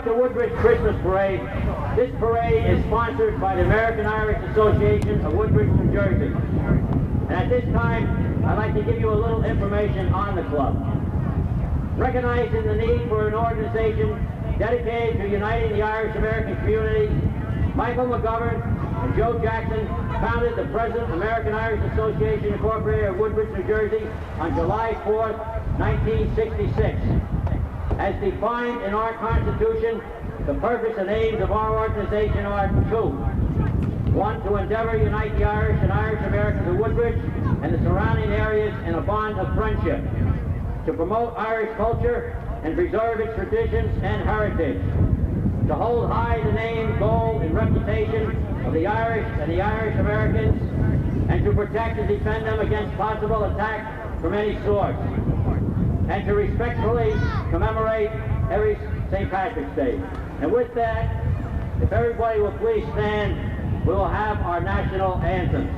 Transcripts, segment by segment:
like the Woodbridge Christmas Parade, this parade is sponsored by the American Irish Association of Woodbridge, New Jersey. And at this time, I'd like to give you a little information on the club. Recognizing the need for an organization dedicated to uniting the Irish American community, Michael McGovern and Joe Jackson founded the present American Irish Association Incorporated of Woodbridge, New Jersey on July 4th, 1966. As defined in our Constitution, the purpose and aims of our organization are two. One, to endeavor to unite the Irish and Irish Americans of Woodbridge and the surrounding areas in a bond of friendship. To promote Irish culture and preserve its traditions and heritage. To hold high the name, goal, and reputation of the Irish and the Irish Americans, and to protect and defend them against possible attack from any source. And to respectfully commemorate every St. Patrick's Day. And with that, if everybody will please stand, we will have our national anthems.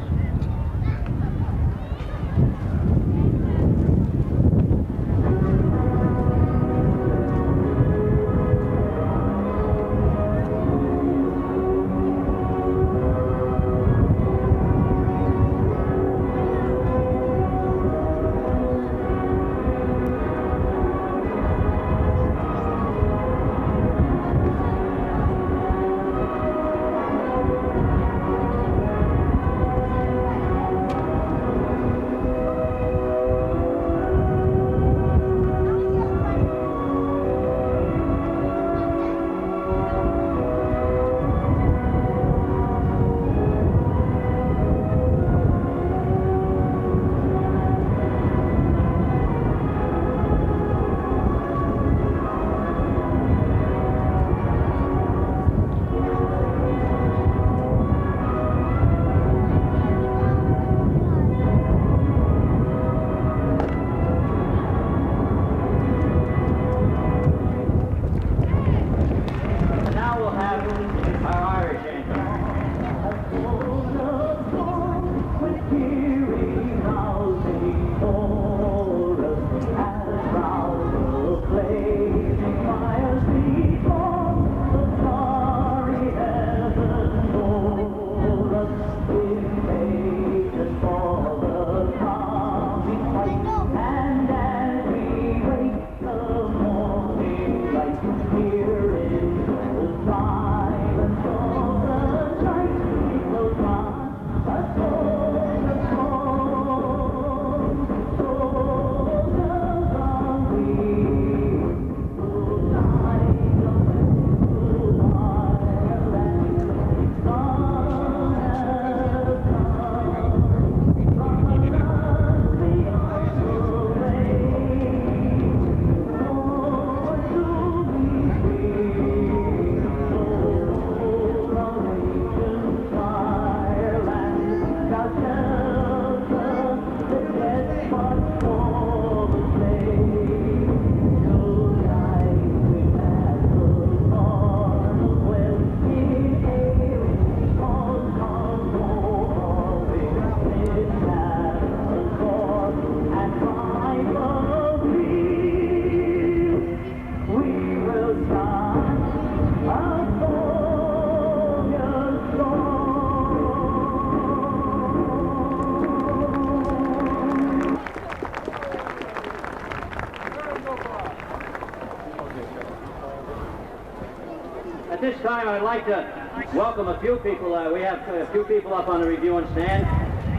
At this time, I'd like to welcome a few people. We have a few people up on the reviewing stand.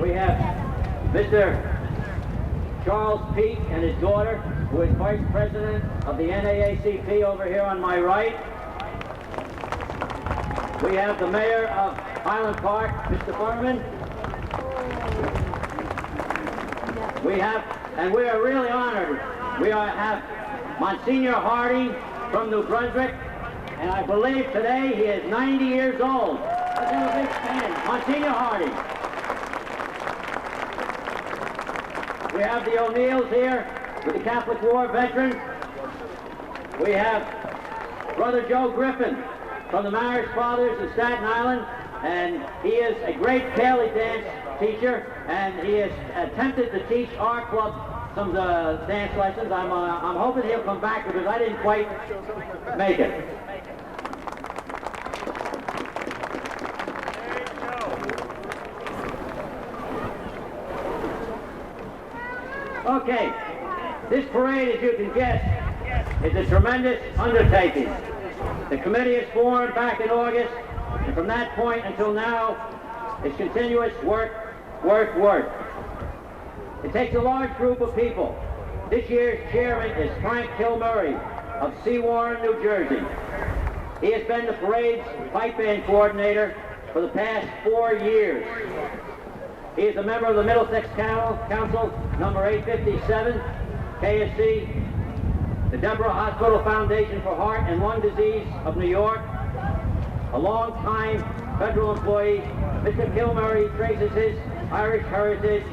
We have Mr. Charles Peake and his daughter, who is Vice President of the NAACP over here on my right. We have the Mayor of Highland Park, Mr. Furman. We have, and we are really honored, have Monsignor Hardy from New Brunswick, and I believe today he is 90 years old. Let's have a big stand. Monsignor Hardy. We have the O'Neills here with the Catholic War veteran. We have Brother Joe Griffin from the Marist Fathers of Staten Island, and he is a great Cayley dance teacher, and he has attempted to teach our club some dance lessons. I'm hoping he'll come back because I didn't quite make it. Okay, this parade, as you can guess, is a tremendous undertaking. The committee is formed back in August, and from that point until now, it's continuous work, work, work. It takes a large group of people. This year's chairman is Frank Kilmurray of Seawarren, New Jersey. He has been the parade's pipe band coordinator for the past 4 years. He is a member of the Middlesex Council, number 857, KSC, the Deborah Hospital Foundation for Heart and Lung Disease of New York, a long-time federal employee. Mr. Kilmurray traces his Irish heritage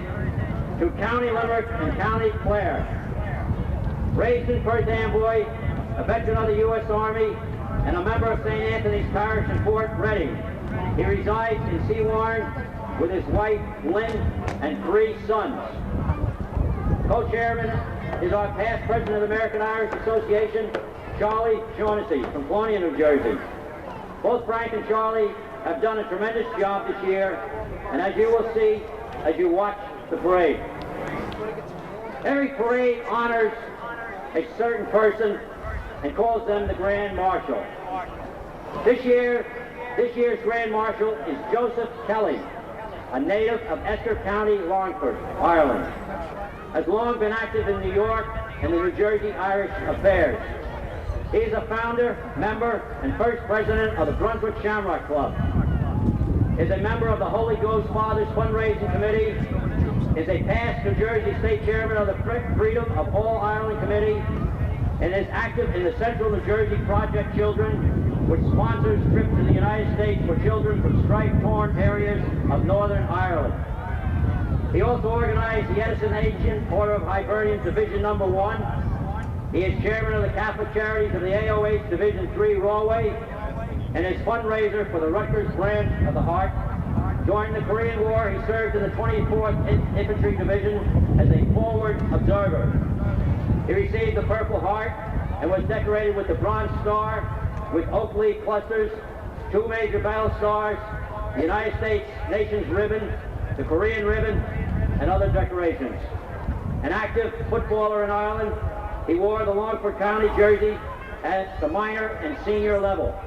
to County Limerick and County Clare. Raised in Perth Amboy, a veteran of the U.S. Army, and a member of St. Anthony's Parish in Fort Reading. He resides in Seawarren with his wife, Lynn, and 3 sons. Co-chairman is our past president of the American Irish Association, Charlie Shaughnessy from Colonia, New Jersey. Both Frank and Charlie have done a tremendous job this year, and as you will see as you watch the parade. Every parade honors a certain person and calls them the Grand Marshal. This year's Grand Marshal is Joseph Kelly, a native of Esker County, Longford, Ireland. Has long been active in New York and the New Jersey Irish affairs. He is a founder, member, and first president of the Brunswick Shamrock Club. Is a member of the Holy Ghost Fathers Fundraising Committee. Is a past New Jersey State Chairman of the Freedom of All Ireland Committee, and is active in the Central New Jersey Project Children, which sponsors trips to the United States for children from strife-torn areas of Northern Ireland. He also organized the Edison Ancient Order of Hibernians Division Number 1. He is chairman of the Catholic Charities of the AOH Division 3 Rawway, and is fundraiser for the Rutgers branch of the Heart. During the Korean War, he served in the 24th Infantry Division as a forward observer. He received the Purple Heart and was decorated with the Bronze Star with oak leaf clusters, 2 major battle stars, the United States Nations Ribbon, the Korean Ribbon, and other decorations. An active footballer in Ireland, he wore the Longford County jersey at the minor and senior level.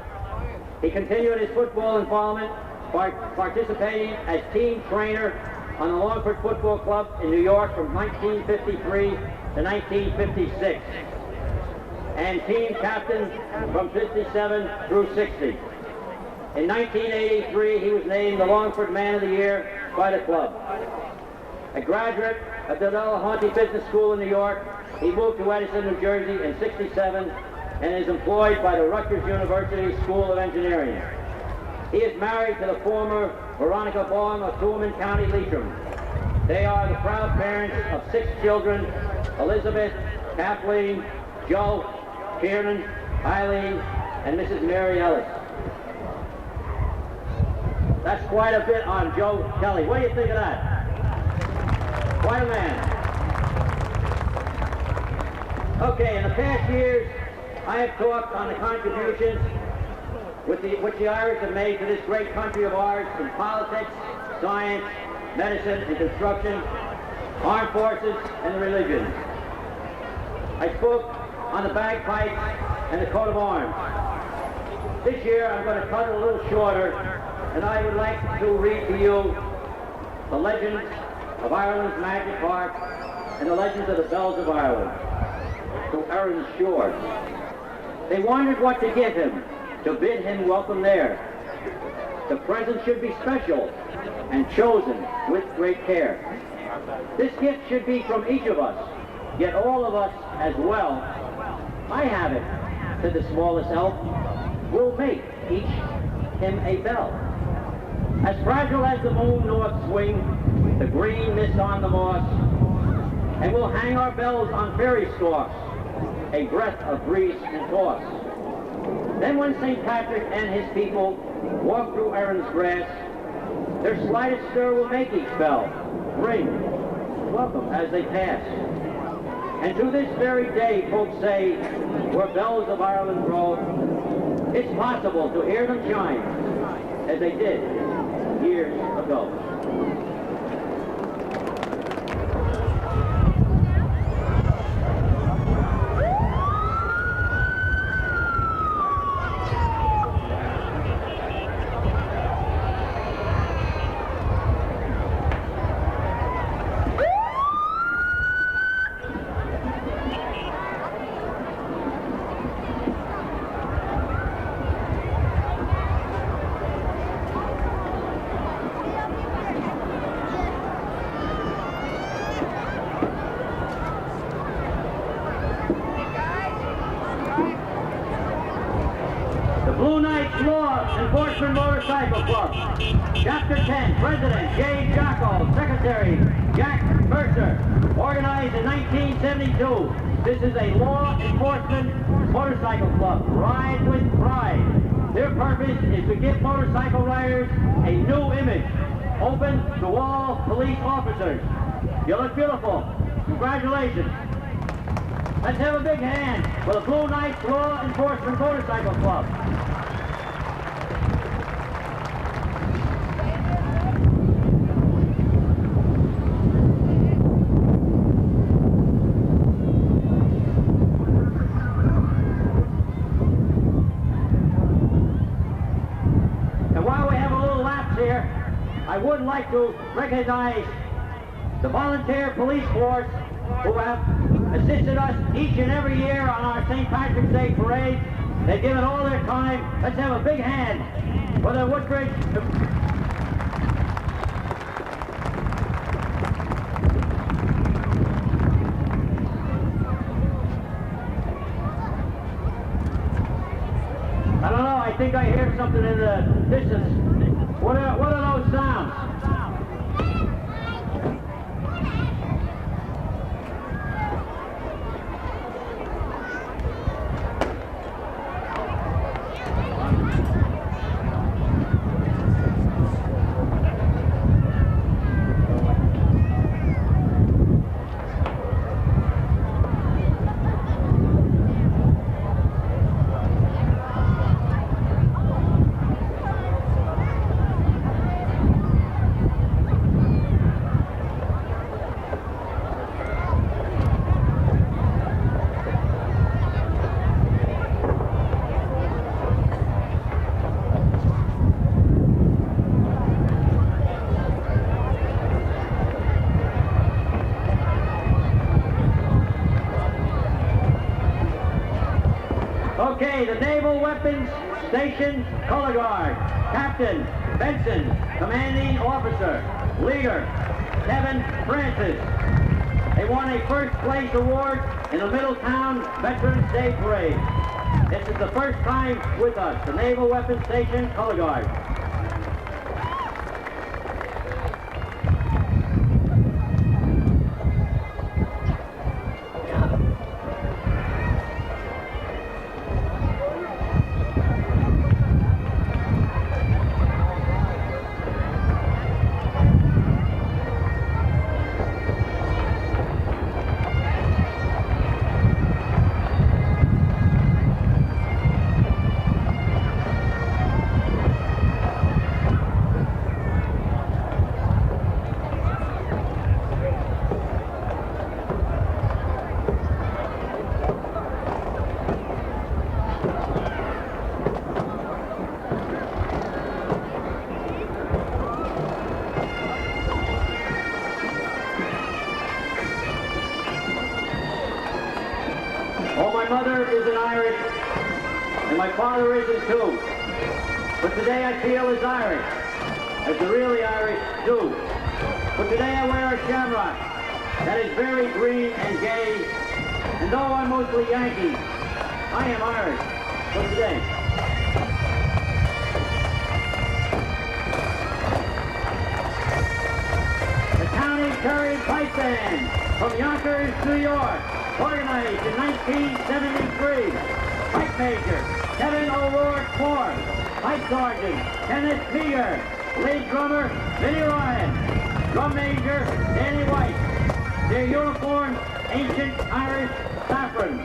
He continued his football involvement by participating as team trainer on the Longford Football Club in New York from 1953 to 1956, and team captain from 57 through 60. In 1983, he was named the Longford Man of the Year by the club. A graduate of the Delahunty Business School in New York, he moved to Edison, New Jersey in 67 and is employed by the Rutgers University School of Engineering. He is married to the former Veronica Baum of Tuaman County, Leitrim. They are the proud parents of 6 children, Elizabeth, Kathleen, Joe, Kieran, Eileen, and Mrs. Mary Ellis. That's quite a bit on Joe Kelly. What do you think of that? Quite a man. Okay, in the past years, I have talked on the contributions which the Irish have made to this great country of ours in politics, science, medicine, and construction, armed forces, and the religions. I spoke on the bagpipes and the coat of arms. This year, I'm going to cut it a little shorter, and I would like to read to you the legends of Ireland's Magic Harp and the legends of the Bells of Ireland to Erin's shore. They wondered what to give him, to bid him welcome there. The present should be special and chosen with great care. This gift should be from each of us, yet all of us as well. I have it, said the smallest elf. We'll make each him a bell. As fragile as the moon north swing, the green mist on the moss, and we'll hang our bells on fairy stalks, a breath of breeze and toss. Then when St. Patrick and his people walk through Erin's grass, their slightest stir will make each bell ring, welcome as they pass. And to this very day, folks say, where bells of Ireland grow, it's possible to hear them chime as they did years ago. Enforcement Motorcycle Club. Chapter 10, President J. Jocko, Secretary Jack Mercer. Organized in 1972. This is a law enforcement motorcycle club. Ride with pride. Their purpose is to give motorcycle riders a new image, open to all police officers. You look beautiful. Congratulations. Let's have a big hand for the Blue Knights Law Enforcement Motorcycle Club. And while we have a little lapse here, I would like to recognize the volunteer police force who have assisted us each and every year on our St. Patrick's Day parade. They've given all their time. Let's have a big hand for the Woodbridge. I don't know, I think I hear something in the distance. What are those sounds? Okay, the Naval Weapons Station Color Guard. Captain Benson, Commanding Officer. Leader, Kevin Francis. They won a first place award in the Middletown Veterans Day Parade. This is the first time with us, the Naval Weapons Station Color Guard. Oh, my mother is an Irish, and my father is too. But today I feel as Irish, as the really Irish do. But today I wear a shamrock that is very green and gay, and though I'm mostly Yankee, I am Irish. So today. The County Curry Pipe Band from Yonkers, New York. Organized in 1973. Pipe Major, Kevin O'Rourke Moore. Pipe Sergeant, Kenneth Meager. Lead drummer, Vinnie Ryan. Drum Major, Danny White. Their uniform, ancient Irish saffron.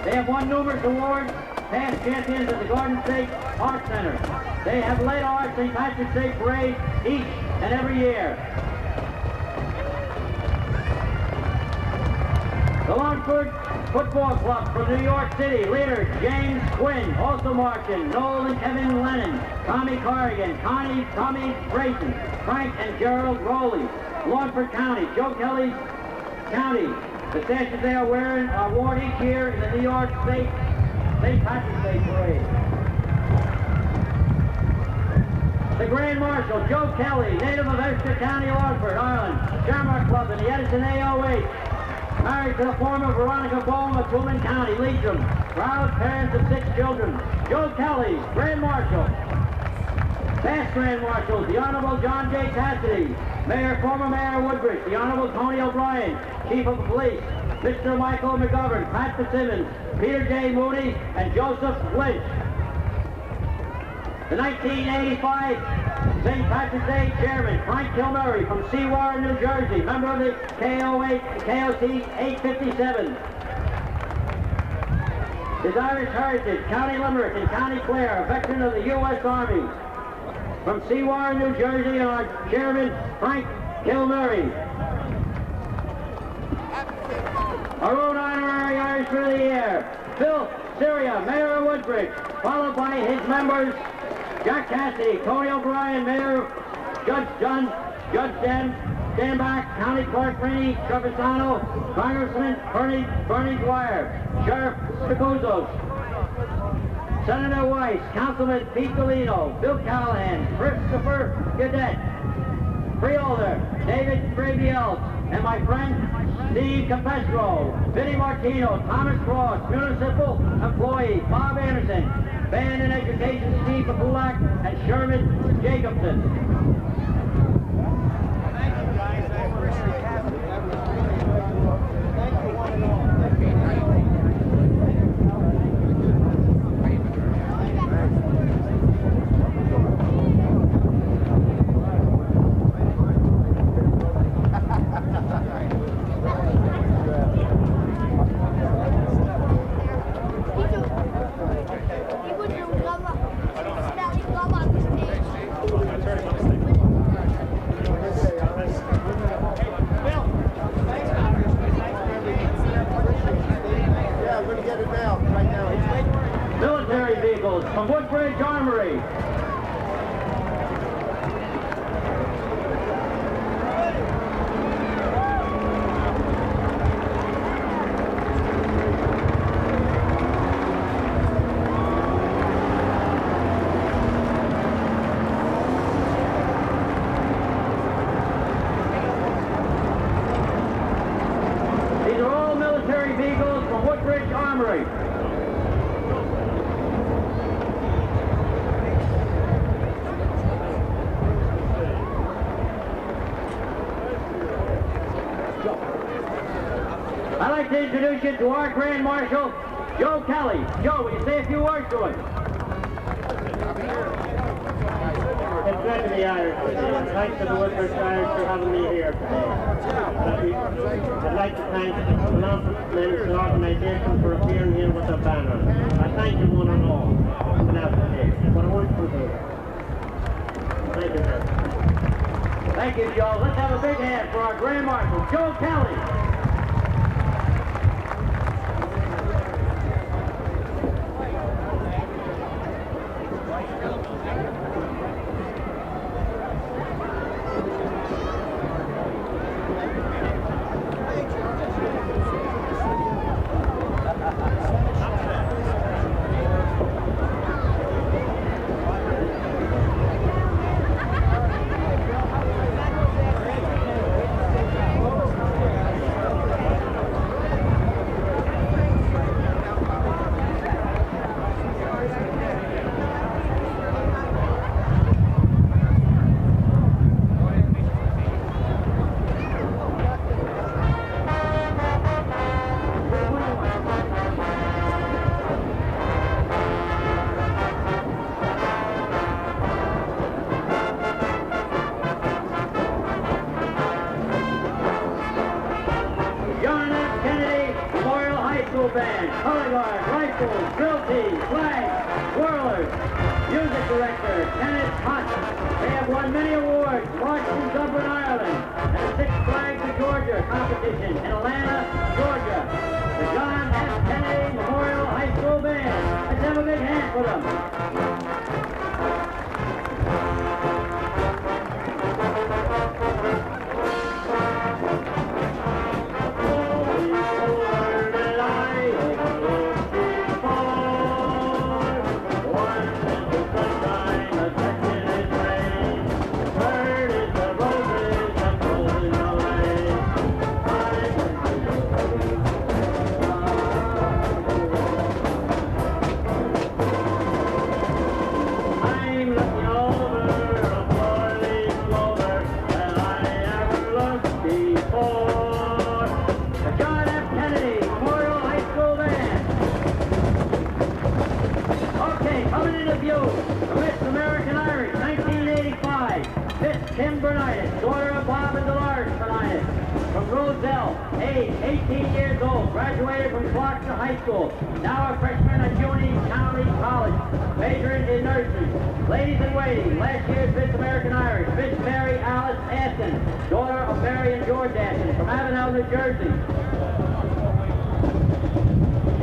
They have won numerous awards, past champions at the Garden State Art Center. They have led our St. Patrick's Day Parade each and every year. The Longford Football Club from New York City. Leader James Quinn, also marching. Noel and Kevin Lennon, Tommy Corrigan, Tommy Brayton, Frank and Gerald Rowley. Longford County, Joe Kelly's County. The sashes they are wearing are worn each year in the New York State St. Patrick's Day Parade. The Grand Marshal, Joe Kelly, native of Exeter County, Longford, Ireland. Shamrock Club in the Edison AOH. Married to the former Veronica Bohm of Truman County, Leitrim. Proud parents of 6 children. Joe Kelly, Grand Marshal. Past Grand Marshals, the Honorable John J. Cassidy, former Mayor Woodbridge, the Honorable Tony O'Brien, Chief of Police, Mr. Michael McGovern, Pat Fitzsimmons, Peter J. Mooney, and Joseph Lynch. The 1985 St. Patrick's Day Chairman, Frank Kilmurray from Seawar, New Jersey, member of the KOC 857. His Irish heritage, County Limerick and County Clare, a veteran of the U.S. Army. From Seawar, New Jersey, our chairman, Frank Kilmurray. Our own honorary Irishman of the Year, Phil Syria, Mayor of Woodbridge, followed by his members, Jack Cassidy, Tony O'Brien, Mayor, Judge Dan Bach, County Clerk Rainey Trevisano, Congressman Bernie Dwyer, Sheriff Spicuzos, Senator Weiss, Councilman Pete Galino, Bill Callahan, Christopher Gadet, Freeholder David Frabiel, and my friend Steve Capestro, Vinnie Martino, Thomas Cross, Municipal Employee Bob Anderson, Band and Education Steve Papulak, and Sherman Jacobson. Thank you guys, I appreciate having me. Thank you one and all. Military vehicles from Woodbridge Armory. These are all military vehicles from Woodbridge Armory. I'd like to introduce you to our Grand Marshal, Joe Kelly. Joe, will you say a few words to him? It's good to be Irish. Thanks to the Woodbridge Irish for having me here today. I'd like to thank the non-profit organisation for appearing here with a banner. I thank you one and all without today. What a wonderful day. Thank you, sir. Thank you, Joe. Let's have a big hand for our Grand Marshal, Joe Kelly. Band, color guard, rifles, drill team, flags, whirlers, music director, Kenneth Hunt. They have won many awards, marched in Dublin, Ireland, and the Six Flags of Georgia competition in Atlanta, Georgia. The John F. Kennedy Memorial High School Band. Let's have a big hand for them. Kim Bernitis, daughter of Bob and Dolores Bernitis. From Roselle, age 18 years old, graduated from Clarkson High School, now a freshman at Union County College, majoring in nursing. Ladies in waiting, last year's Miss American Irish, Miss Mary Alice Aston, daughter of Mary and George Aston, from Avenel, New Jersey.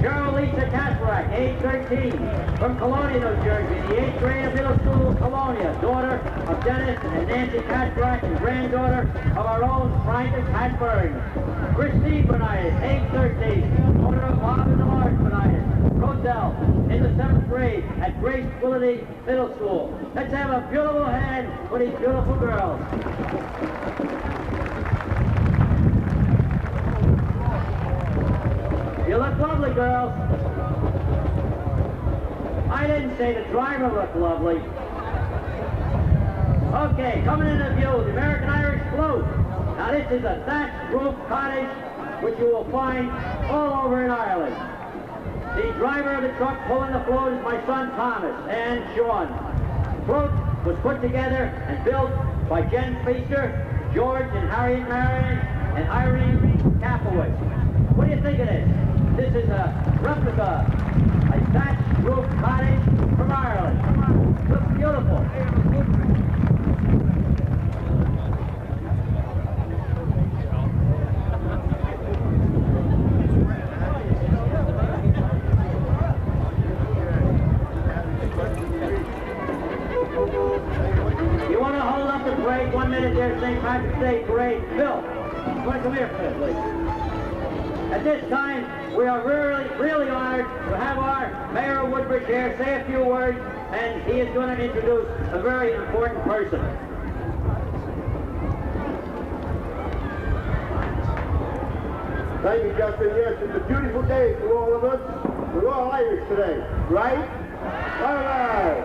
Cheryl Lisa Kasparak, age 13, from Colonia, New Jersey, the 8th grade of middle school, Colonia, daughter of Dennis and Nancy Kasparak and granddaughter of our own Francis Hasburn. Christine Bernitis, age 13, daughter of Bob and Dolores Bernitis, Roselle, in the 7th grade at Grace Quility Middle School. Let's have a beautiful hand for these beautiful girls. You look lovely, girls. I didn't say the driver looked lovely. Okay, coming into view, the American Irish float. Now this is a thatched roof cottage, which you will find all over in Ireland. The driver of the truck pulling the float is my son Thomas and Sean. The float was put together and built by Jen Feaster, George and Harriet Marion, and Irene Kapowitz. What do you think of this? This is a replica, a thatched roof cottage from Ireland. Looks beautiful. You want to hold up the parade 1 minute there, St. Patrick's Day parade? Bill, you want to come here for this, please? At this time, we are really honored to have our Mayor of Woodbridge here say a few words, and he is going to introduce a very important person. Thank you, Justin. Yes, it's a beautiful day for all of us. We're all Irish today, right? All right.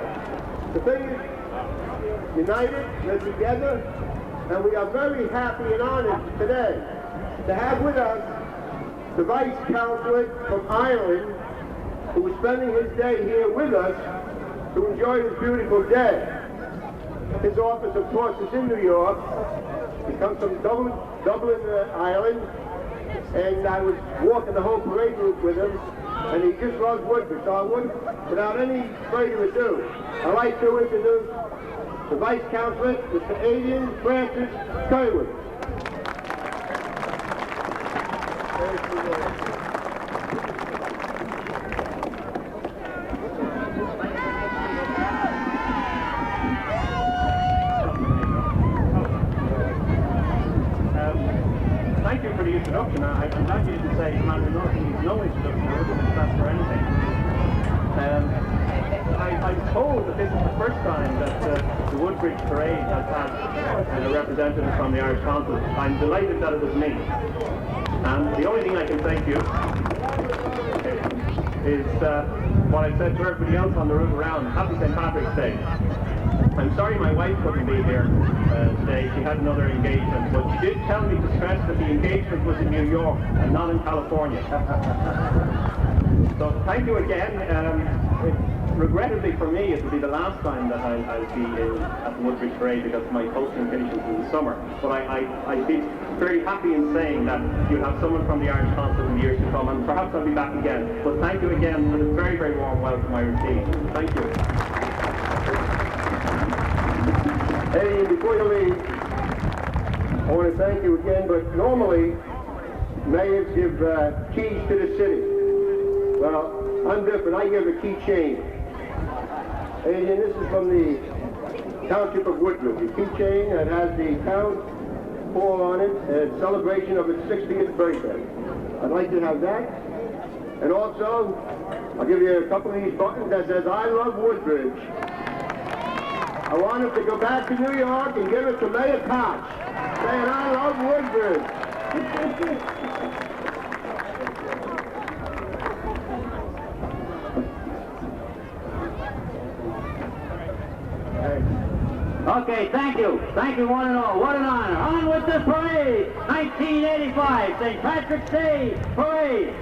The thing is, united, we're together, and we are very happy and honored today to have with us the Vice Consulate from Ireland, who is spending his day here with us to enjoy this beautiful day. His office, of course, is in New York. He comes from Dublin, Ireland, and I was walking the whole parade route with him, and he just loves Woodbridge. So I wouldn't, without any further ado, I'd like to introduce the Vice Consulate, Mr. Adrian Francis Kerwood. Thank you for the introduction. I'm glad you didn't say Commander Norton needs no introduction. I wouldn't have asked for anything. I'm told that this is the first time that the Woodbridge Parade has had a representative from the Irish Consulate. I'm delighted that it was me. And the only thing I can say to you is what I said to everybody else on the route around. Happy St. Patrick's Day. I'm sorry my wife couldn't be here today. She had another engagement, but she did tell me to stress that the engagement was in New York and not in California. So thank you again. Regrettably for me, it will be the last time that I'll be at the Woodbridge Parade because my posting finishes in the summer. But I feel very happy in saying that you'll have someone from the Irish Consulate in the years to come, and perhaps I'll be back again. But thank you again for the very, very warm welcome I received. Thank you. Hey, before you leave, I want to thank you again, but normally mayors give keys to the city. Well, I'm different. I give a keychain. And this is from the Township of Woodbridge. A keychain that has the town fall on it in celebration of its 60th birthday. I'd like to have that. And also, I'll give you a couple of these buttons that says, I love Woodbridge. I want him to go back to New York and give it to Mayor Koch, saying, I love Woodbridge. Okay, thank you. Thank you one and all. What an honor. On with the parade. 1985 St. Patrick's Day Parade.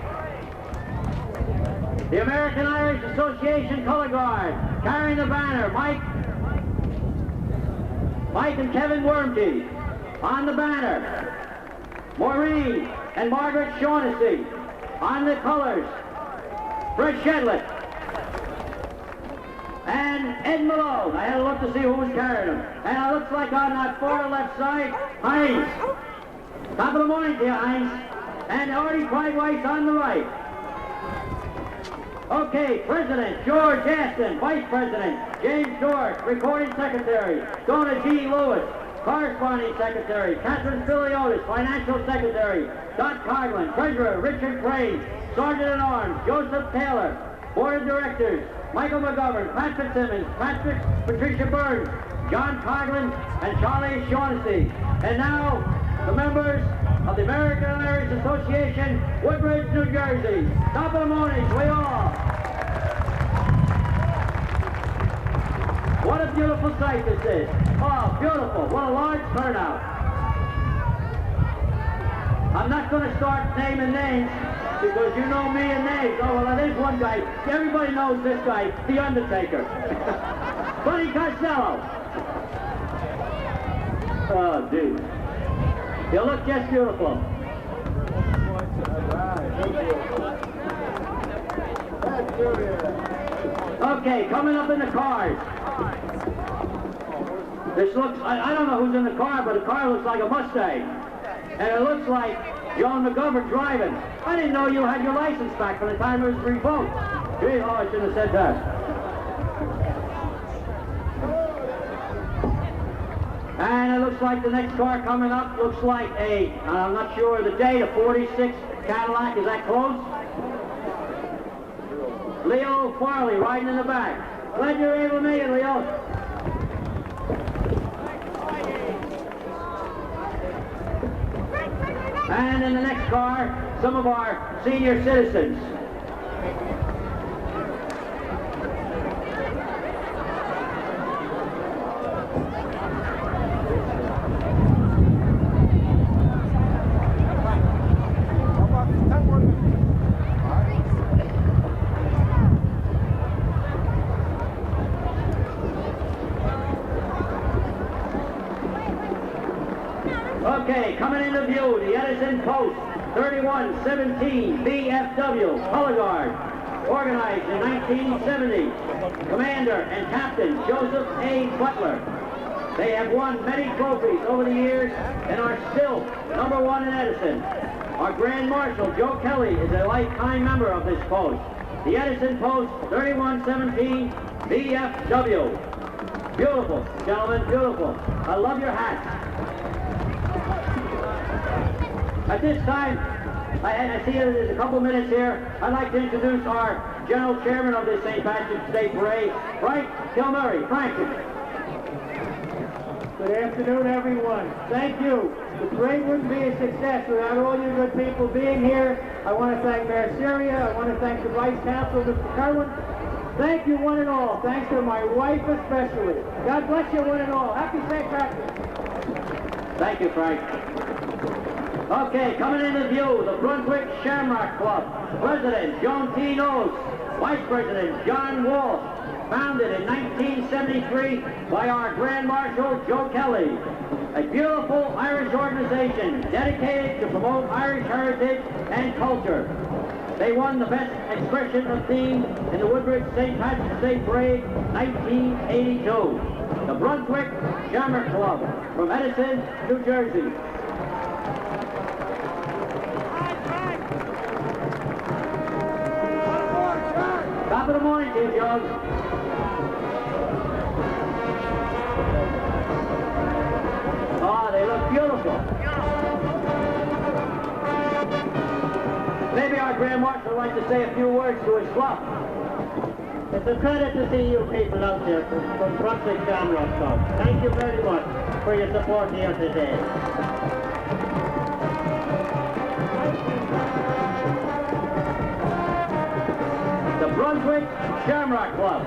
The American Irish Association Color Guard carrying the banner. Mike Mike and Kevin Wormke. On the banner, Maureen and Margaret Shaughnessy. On the colors, Fred Shedlett and Ed Malone. I had to look to see who was carrying them. And it looks like on that far left side, Hines. Top of the morning to you, Hines. And Artie Pride-Weiss on the right. Okay, President George Aston, Vice President James George, Recording Secretary Donna G. Lewis, Corresponding Secretary Catherine Filiotis, Financial Secretary Dot Coghlan, Treasurer Richard Crane, Sergeant-at-Arms Joseph Taylor, Board of Directors Michael McGovern, Pat Fitzsimmons, Patricia Burns, John Coghlan, and Charlie Shaughnessy. And now, the members of the American Irish Association, Woodbridge, New Jersey. Top of the morning, we all. What a beautiful sight this is. Oh, beautiful. What a large turnout. I'm not going to start naming names because you know me and names. Oh, well, there's one guy. Everybody knows this guy, The Undertaker. Buddy Costello. Oh, dude. You look just beautiful. Okay, coming up in the cars. This looks, I don't know who's in the car, but the car looks like a Mustang. And it looks like John McGovern driving. I didn't know you had your license back from the time it was revoked. Gee, oh, I shouldn't have said that. And it looks like the next car coming up looks like a, I'm not sure of the date, a 46 Cadillac. Is that close? Leo Farley riding in the back. Glad you're able to make it, Leo. And in the next car, some of our senior citizens. Okay, coming into view, the Edison Post 3117 BFW Color Guard, organized in 1970. Commander and Captain Joseph A. Butler. They have won many trophies over the years and are still #1 in Edison. Our Grand Marshal Joe Kelly is a lifetime member of this post. The Edison Post 3117 BFW. Beautiful, gentlemen, beautiful. I love your hats. At this time, I see there's a couple minutes here. I'd like to introduce our General Chairman of this St. Patrick's Day Parade, Frank Kilmurray. Frank. Good afternoon, everyone. Thank you. The parade wouldn't be a success without all you good people being here. I want to thank Mayor Syria. I want to thank the Vice Council, Mr. Kerwin. Thank you, one and all. Thanks to my wife especially. God bless you, one and all. Happy St. Patrick's. Thank you, Frank. Okay, coming into view, the Brunswick Shamrock Club. President Joan T. Knowles. Vice President John Walsh. Founded in 1973 by our Grand Marshal Joe Kelly. A beautiful Irish organization dedicated to promote Irish heritage and culture. They won the Best Expression of Theme in the Woodbridge St. Patrick's Day Parade 1982. The Brunswick Shamrock Club from Edison, New Jersey. Top of the morning to you, Joe. Oh, they look beautiful. Maybe our Grand Marshal would like to say a few words to his club. It's a credit to see you people out there from Brunswick Shamrock Club. Thank you very much for your support here today. The Brunswick Shamrock Club.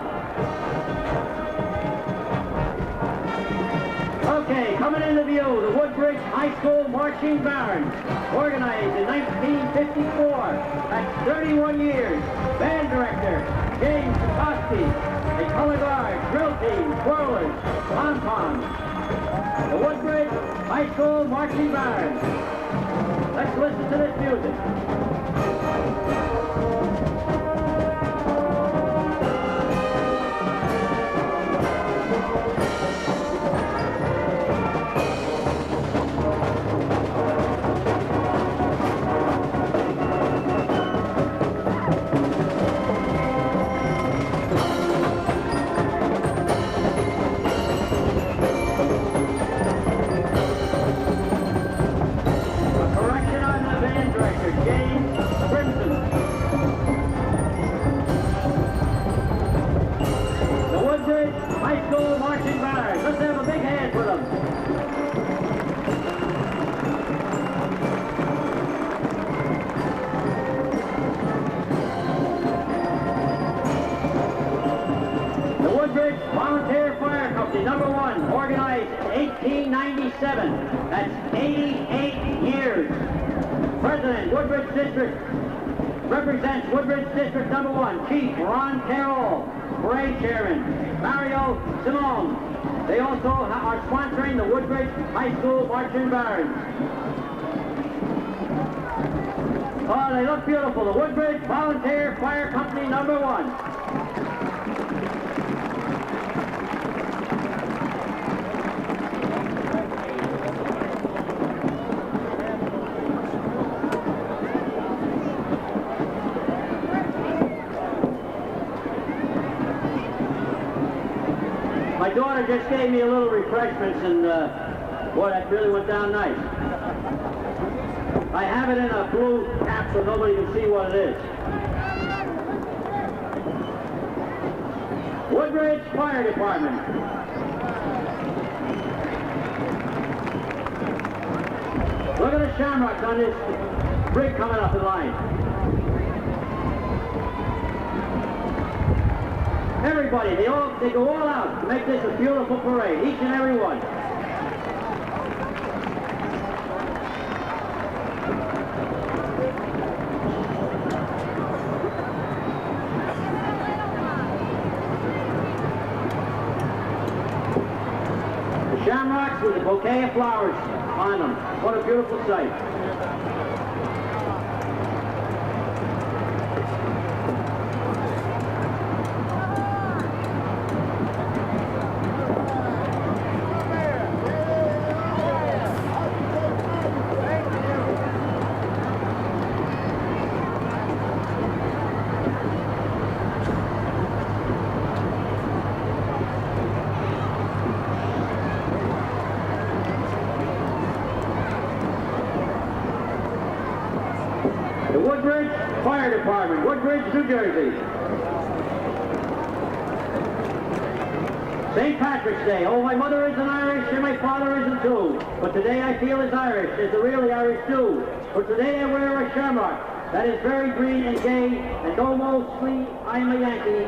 Okay, coming into view, the Woodbridge High School Marching Barons, organized in 1954. That's 31 years. Band director, James Sikoski. A color guard, drill team, twirlers, pom-poms. the Woodbridge High School Marching Band. Let's listen to this music. High School Marching Band. Let's have a big hand for them. The Woodbridge Volunteer Fire Company, number 1, organized in 1897. That's 88 years. President, Woodbridge District, represents Woodbridge District number 1, Chief Ron Carroll. Parade Chairman, Mario Simone. They also are sponsoring the Woodbridge High School Marching Band. Oh, they look beautiful. The Woodbridge Volunteer Fire Company number 1. My daughter just gave me a little refreshments, and boy, that really went down nice. I have it in a blue cap so nobody can see what it is. Woodbridge Fire Department. Look at the shamrocks on this brig coming up in line. Everybody, they go all out to make this a beautiful parade, each and every one. The shamrocks with a bouquet of flowers on them. What a beautiful sight. The Woodbridge Fire Department, Woodbridge, New Jersey. St. Patrick's Day. Oh, my mother isn't Irish and my father isn't too. But today I feel as Irish as the really Irish do. For today I wear a shamrock that is very green and gay, and though mostly I'm a Yankee,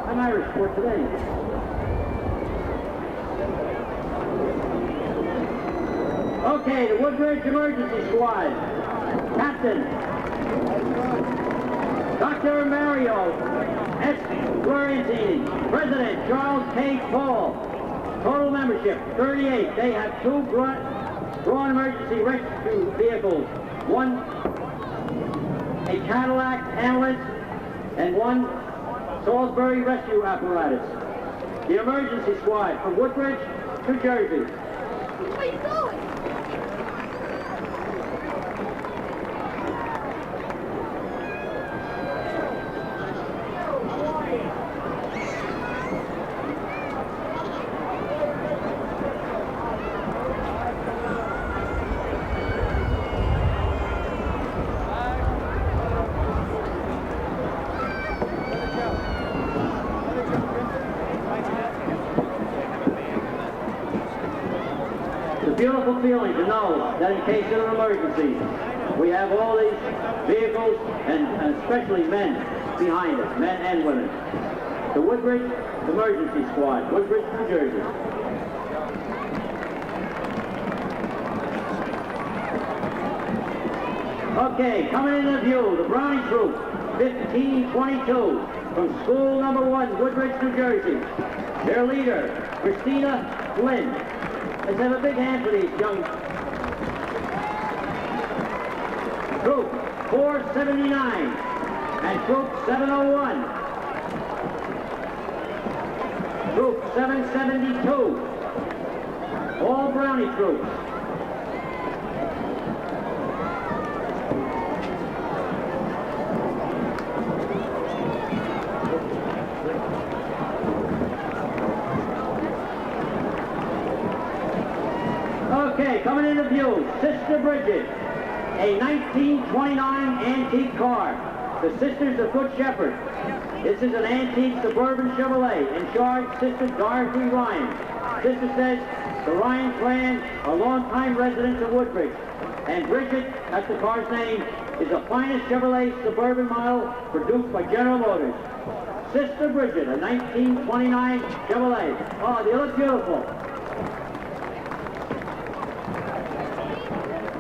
I'm Irish for today. Okay, the Woodbridge Emergency Squad. Captain, Dr. Mario S. Florentini. President, Charles K. Paul. Total membership, 38. They have 2 drawn emergency rescue vehicles. 1, a Cadillac ambulance, and 1 Salisbury rescue apparatus. The emergency squad from Woodbridge, New Jersey. Where are you going? Beautiful feeling to know that in case of an emergency, we have all these vehicles and especially men behind us, men and women. The Woodbridge Emergency Squad, Woodbridge, New Jersey. Okay, coming into view, the Brownie Troop, 1522, from school number 1, Woodbridge, New Jersey. Their leader, Christina Flynn. Let's have a big hand for these young Troop 479 and Troop 701. Troop 772. All Brownie troops. Okay, coming into view, Sister Bridget, a 1929 antique car. The Sisters of Good Shepherd. This is an antique suburban Chevrolet in charge Sister Dorothy Ryan. Sister says the Ryan clan are longtime residents of Woodbridge. And Bridget, that's the car's name, is the finest Chevrolet suburban model produced by General Motors. Sister Bridget, a 1929 Chevrolet. Oh, they look beautiful.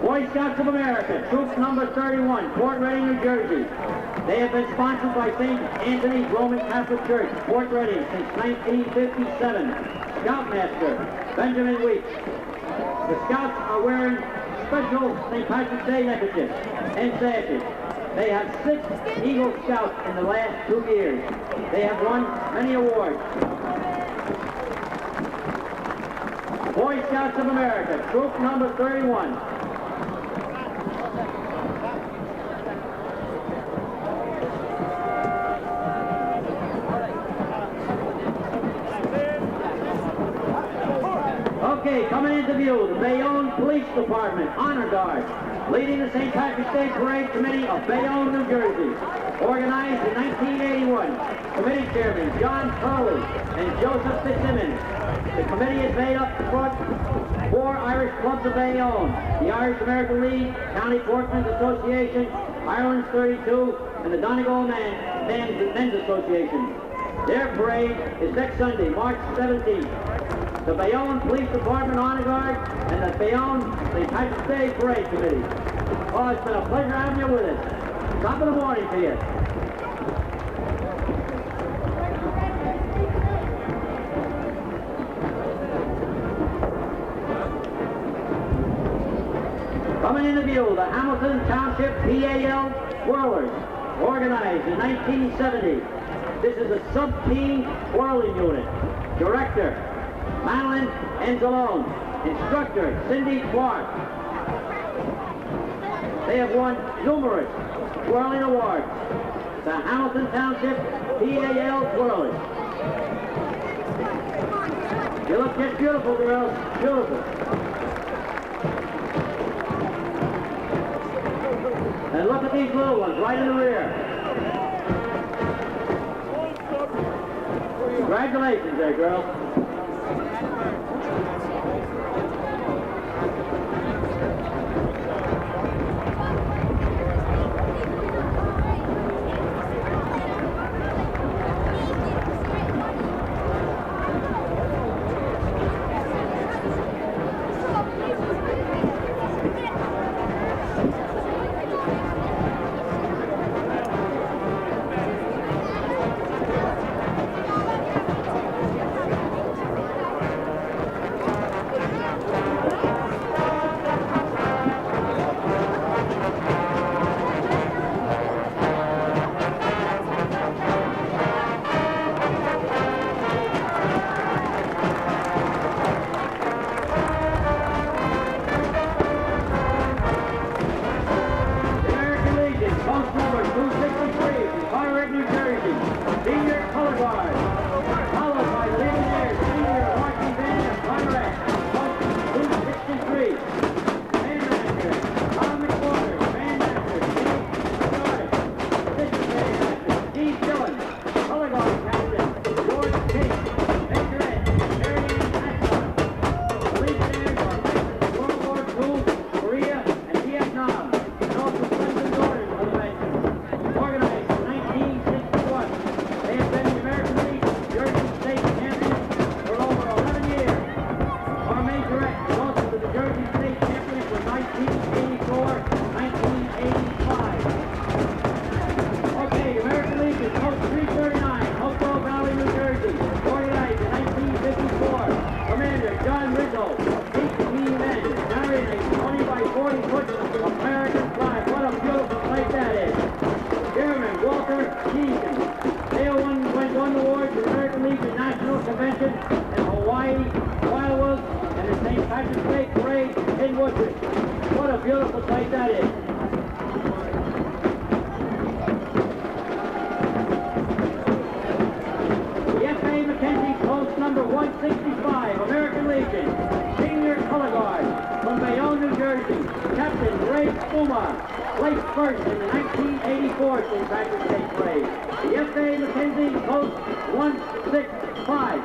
Boy Scouts of America, Troop number 31, Port Reading, New Jersey. They have been sponsored by St. Anthony's Roman Catholic Church, Port Reading, since 1957. Scoutmaster, Benjamin Weeks. The Scouts are wearing special St. Patrick's Day neckerchiefs and sashes. They have 6 Eagle Scouts in the last 2 years. They have won many awards. Boy Scouts of America, Troop number 31. Okay, coming into view, the Bayonne Police Department Honor Guard, leading the St. Patrick's Day Parade Committee of Bayonne, New Jersey. Organized in 1981, Committee Chairman John Curley and Joseph Fitzsimmons. The committee is made up of 4 Irish clubs of Bayonne, the Irish American League, County Portman's Association, Ireland's 32, and the Donegal Men's Association. Their parade is next Sunday, March 17th. The Bayonne Police Department Honor Guard and the Bayonne St. Patrick's Day Parade Committee. Oh, it's been a pleasure having you with us. Top of the morning to you. Coming into view, the Hamilton Township PAL Whirlers, organized in 1970. This is a sub-team whirling unit. Director, Madeline Enzalone. Instructor, Cindy Clark. They have won numerous whirling awards. The Hamilton Township PAL Whirlers. You look just beautiful, girls. Beautiful. And look at these little ones right in the rear. Congratulations there, girls. Woodbridge. What a beautiful place that is. The F.A. Mackenzie post number 165, American Legion, senior color guard from Bayonne, New Jersey, Captain Ray Puma, placed first in the 1984 St. Patrick's Day Parade. The F.A. Mackenzie post 165.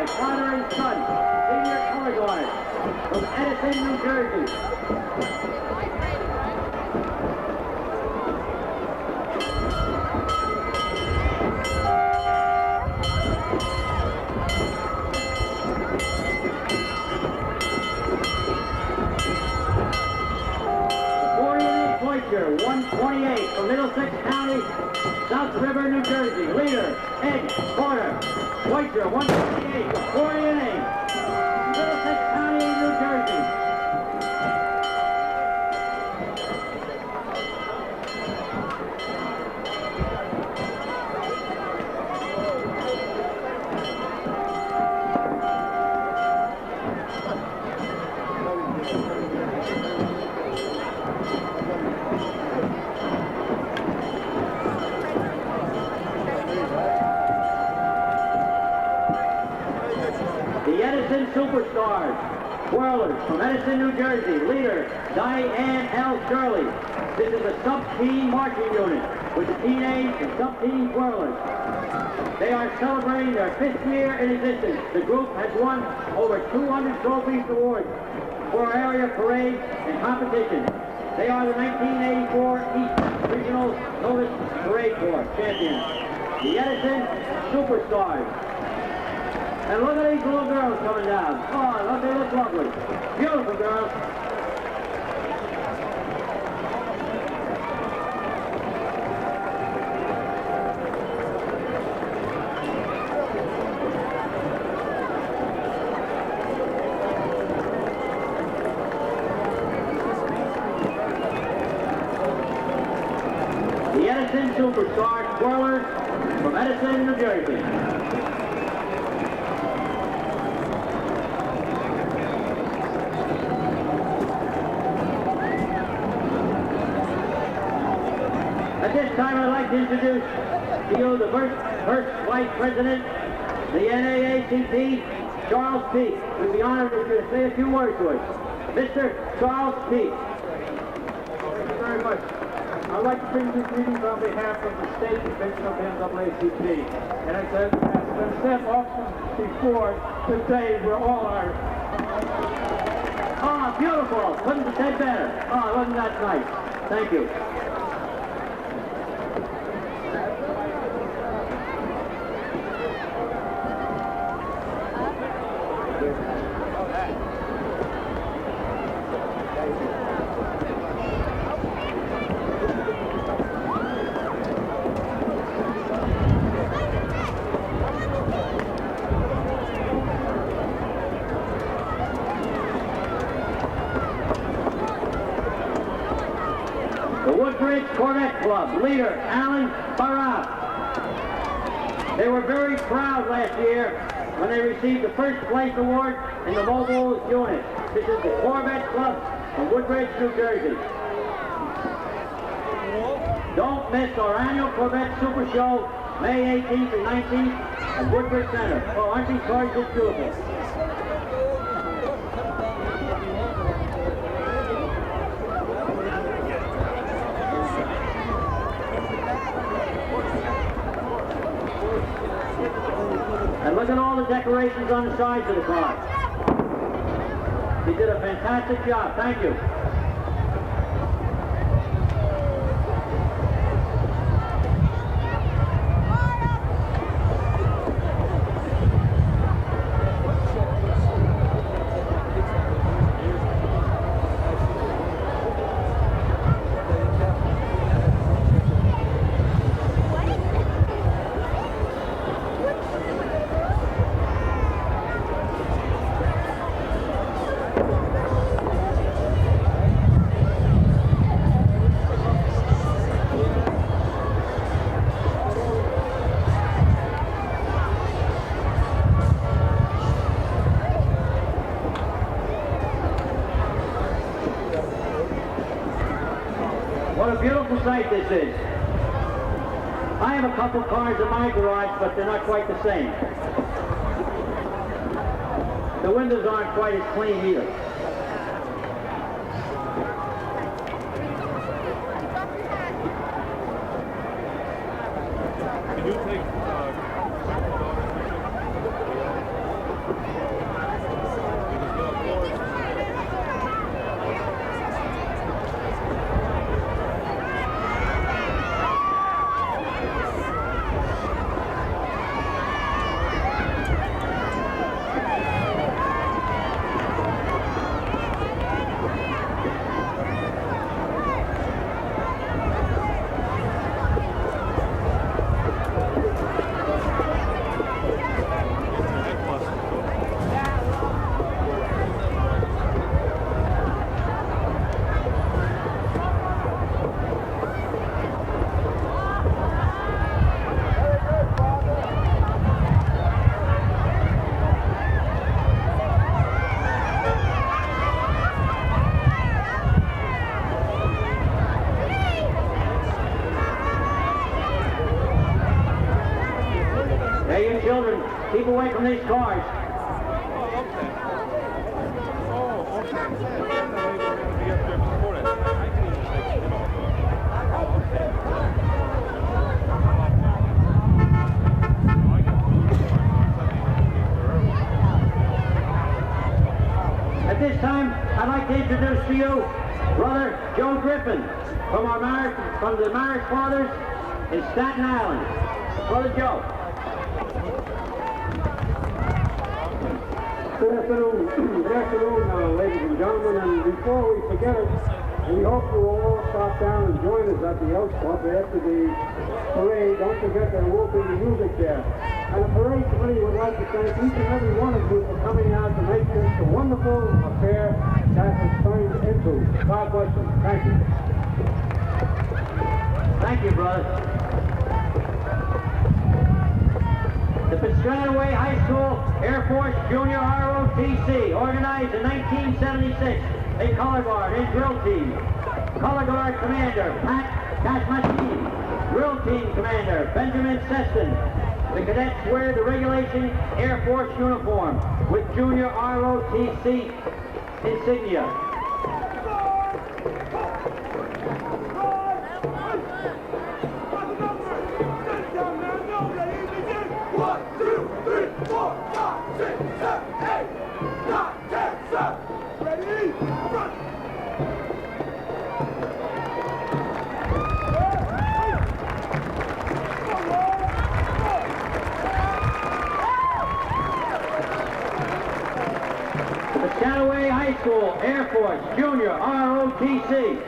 Father and son, senior color guard from Edison, New Jersey. Voiture, 128 from Middlesex County, South River, New Jersey. Leader, Ed Porter. Voiture, 128 from Florian A. Middlesex County, New Jersey. Superstars, Whirlers from Edison, New Jersey. Leader, Diane L. Shirley. This is a sub-teen marching unit with the teenage and sub-teen Whirlers. They are celebrating their 5th year in existence. The group has won over 200 trophies and awards for area parades and competitions. They are the 1984 East Regional Novice Parade Corps champions. The Edison Superstars. And look at these little girls coming down. Oh, look, they look lovely. Beautiful girls. The Edison Superstar Twirlers from Edison, New Jersey. At this time, I'd like to introduce to you the first Vice President, the NAACP, Charles Peake. We'd be honored if you would say a few words to us. Mr. Charles Peake. Thank you very much. I'd like to bring these greetings on behalf of the state convention of the NAACP. And as has been said often before, today we're all Irish. Oh, beautiful. Couldn't have said better. Oh, wasn't that nice? Thank you. The Woodbridge Corvette Club, leader Alan Barra. They were very proud last year when they received the first place award in the mobile unit. This is the Corvette Club from Woodbridge, New Jersey. Don't miss our annual Corvette Super Show, May 18th and 19th at Woodbridge Center. Oh, aren't these cars just beautiful? And look at all the decorations on the sides of the car. He did a fantastic job. Thank you. What a beautiful sight this is. I have a couple cars in my garage, but they're not quite the same. The windows aren't quite as clean either. Can you take Hey, you children, keep away from these cars. At this time, I'd like to introduce to you Brother Joe Griffin from the Marriage Fathers in Staten Island. Brother Joe. Good afternoon, ladies and gentlemen, and before we forget it, we hope you will all stop down and join us at the Elks Club after the parade. Don't forget there will be music there. And the parade committee would like to thank each and every one of you for coming out to make this a wonderful affair that has turned into. God bless you. Thank you. Thank you, brother. The Piscataway High School Air Force Junior ROTC, organized in 1976, a color guard and drill team. Color guard commander, Pat Kashmati. Drill team commander, Benjamin Seston. The cadets wear the regulation Air Force uniform with Junior ROTC insignia. Piscataway High School Air Force Junior ROTC.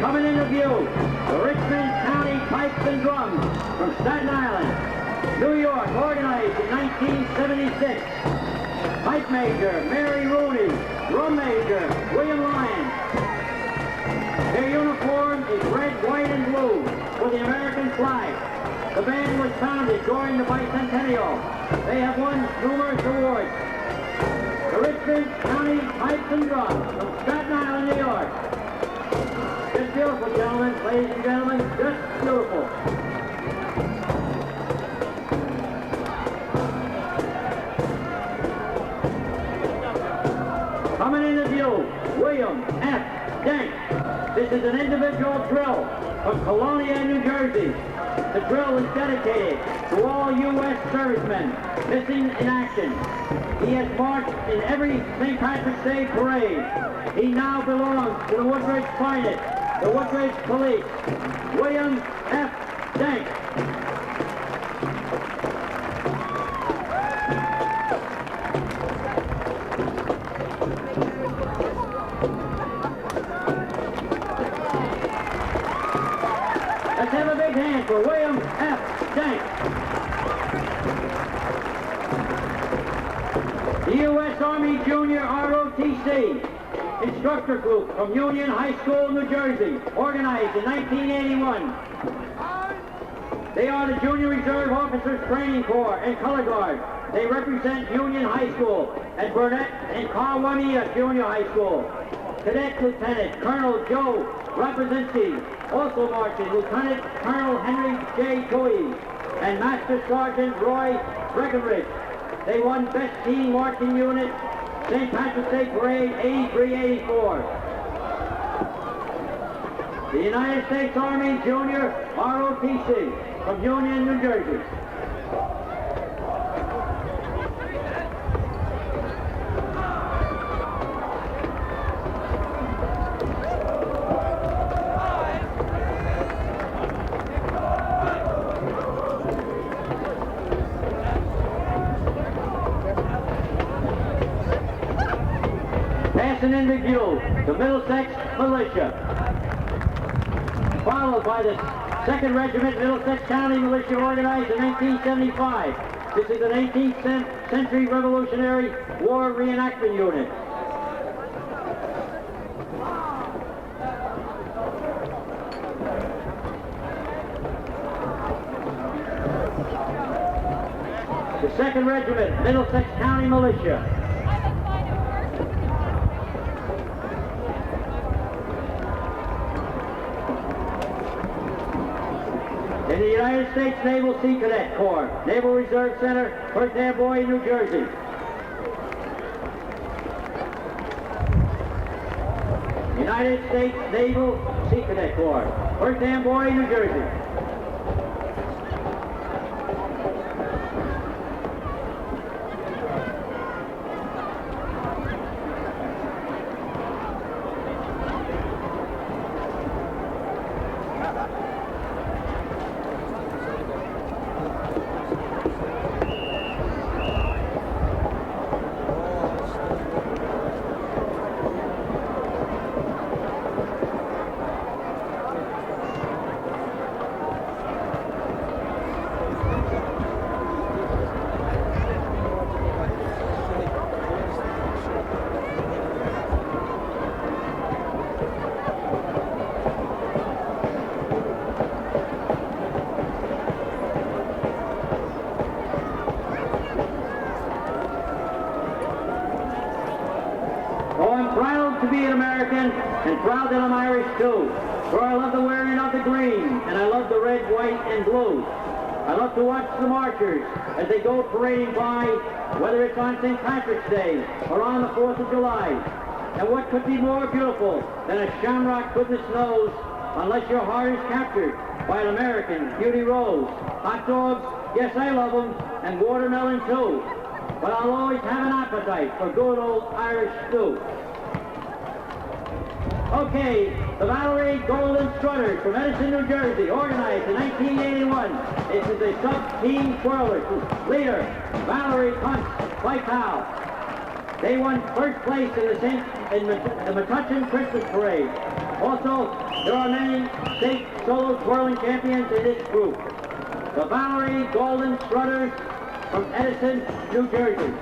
Coming into view, the Richmond County Pipes and Drums from Staten Island, New York, organized in 1976. Pipe Major Mary Rooney, Drum Major William Lyons. Their uniform is red, white, and blue for the American flag. The band was founded during the bicentennial. They have won numerous awards. The Richmond County Pipes and Drums from Staten Island, New York. Just beautiful, gentlemen, ladies and gentlemen, just beautiful. Coming into view, William F. Denk. This is an individual drill from Colonia, New Jersey. The drill is dedicated to all U.S. servicemen missing in action. He has marched in every St. Patrick's Day parade. He now belongs to the Woodbridge finest, the Woodbridge Police. William F. Denk. big hand for William F. Dank. The U.S. Army Junior ROTC instructor group from Union High School, New Jersey, organized in 1981. They are the Junior Reserve Officers Training Corps and Color Guard. They represent Union High School and Burnett and Carl Juanita Junior High School. Cadet Lieutenant Colonel Joe Rapazinski, also marching, Lieutenant Colonel Henry J. Toohey, and Master Sergeant Roy Breckenridge. They won Best Teen Marching Unit, St. Patrick's Day Parade 83-84. The United States Army Junior ROTC from Union, New Jersey. Passing in review, the Middlesex Militia, followed by the 2nd Regiment Middlesex County Militia, organized in 1975. This is an 18th century Revolutionary War reenactment unit. The 2nd Regiment Middlesex County Militia. In the United States Naval Sea Cadet Corps, Naval Reserve Center, 1st Airborne, New Jersey. United States Naval Sea Cadet Corps, 1st Airborne, New Jersey. To be an American, and proud that I'm Irish too. For I love the wearing of the green, and I love the red, white, and blue. I love to watch the marchers as they go parading by, whether it's on St. Patrick's Day or on the 4th of July. And what could be more beautiful than a shamrock goodness knows, unless your heart is captured by an American beauty rose. Hot dogs, yes, I love them, and watermelon too. But I'll always have an appetite for good old Irish stew. Okay, the Valerie Golden Strutters from Edison, New Jersey, organized in 1981. This is a sub-teen twirler. Leader, Valerie Kuntz Vital. They won 1st place in the Metuchen Christmas Parade. Also, there are many state solo twirling champions in this group. The Valerie Golden Strutters from Edison, New Jersey.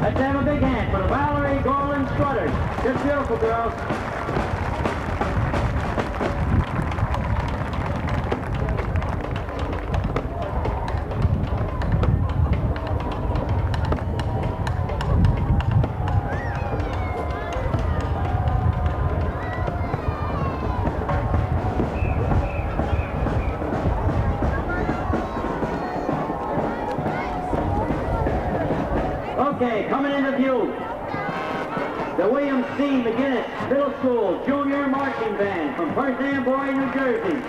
Let's have a big hand for the Valerie Golden Strutters. Just beautiful, girls. Okay, coming into view, the William C. McGinnis Middle School Junior Marching Band from 1st Airborne, New Jersey.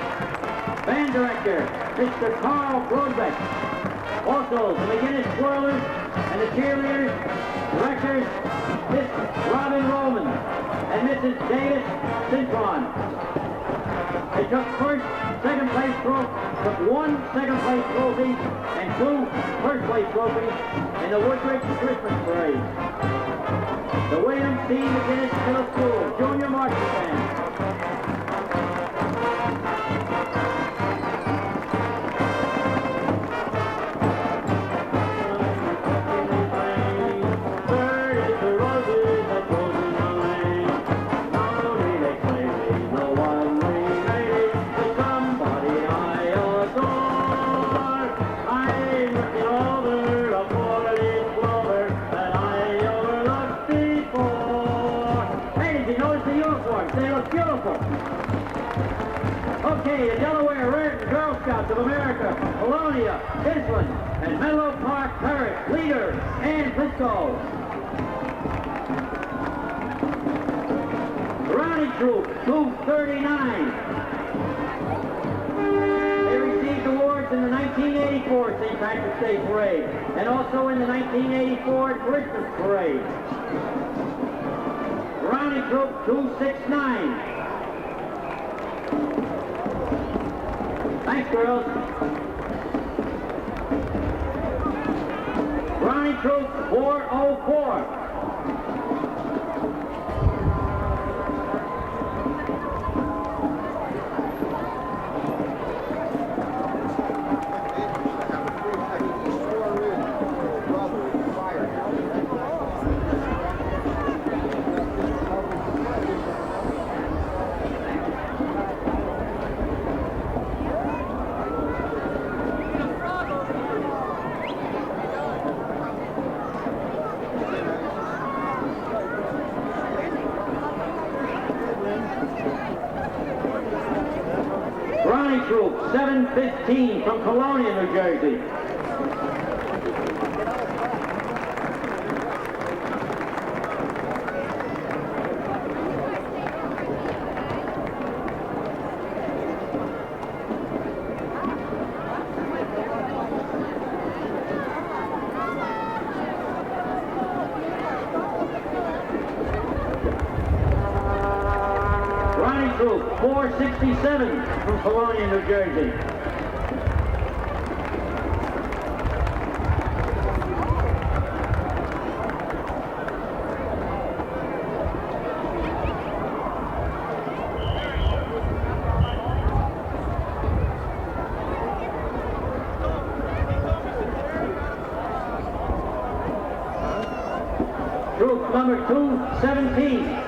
Band Director, Mr. Carl Brodbeck. Also, the McGinnis Twirlers And the cheerleaders, directors, Miss Robin Roman and Mrs. Davis Cintron. They took second place trophy, took one second place trophy and two first place trophies in the Woodbridge Christmas Parade. The William C. McGinnis Middle School Junior Marching Band. Okay, the Delaware Red Girl Scouts of America, Colonia, Island, and Menlo Park Parish leader, Ann Frisco. Brownie Troop, 239. They received awards in the 1984 St. Patrick's Day Parade, and also in the 1984 Christmas Parade. Brownie Troop, 269. Thanks, girls. Brownie Troop 404. Troop 715 from Colonia, New Jersey. Troop 467 from Colonia, New Jersey. Troop number 217.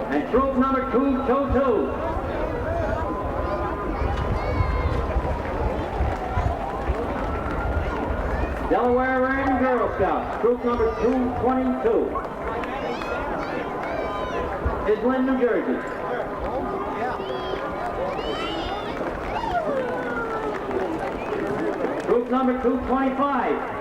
And troop number 222. Delaware Red Girl Scouts, troop number 222. Island, New Jersey. Troop number 225.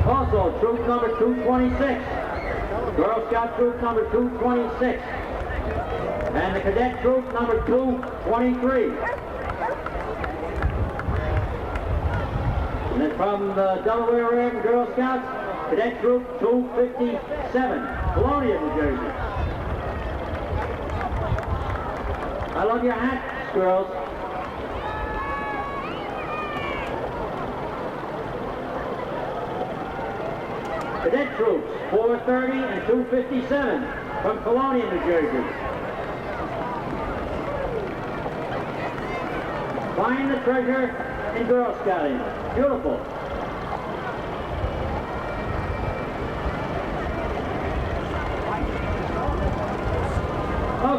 Also, troop number 226, Girl Scout troop number 226, and the cadet troop number 223. And then from the Delaware Red Girl Scouts, cadet troop 257, Colonia, New Jersey. I love your hats, girls. Cadet troops 430 and 257 from Colonia, New Jersey. Find the treasure in Girl Scouting. Beautiful.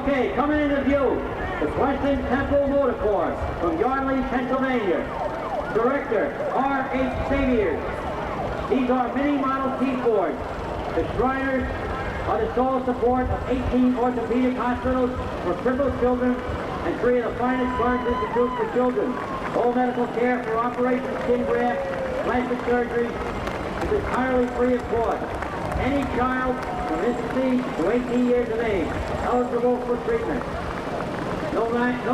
Okay, coming into view, the Crescent Temple Motor Corps from Yardley, Pennsylvania. Director R.H. Xavier. These are mini model T-Fords, The Shriners are the sole support of 18 orthopedic hospitals for crippled children and 3 of the finest burns institutes for children. All medical care for operation skin graft, plastic surgery is entirely free of cost. Any child from infancy to 18 years of age eligible for treatment. No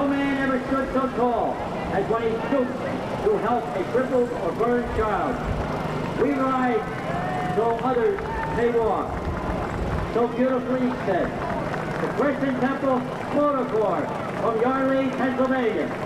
man ever stood so tall as when he stooped to help a crippled or burned child. We ride so others may walk. So beautifully said. The Christian Temple Motor Corps from Yardley, Pennsylvania.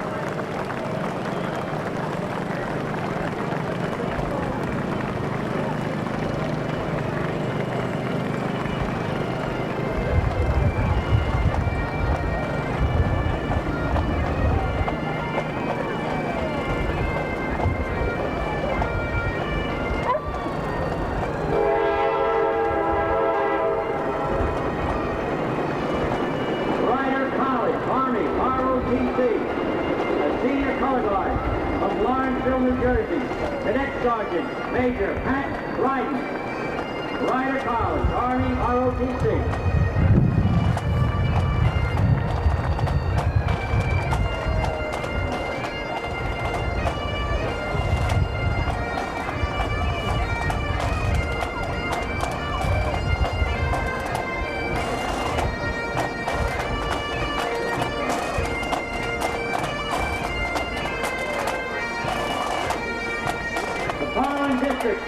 Major Pat Ryden, Ryder College, Army, ROTC.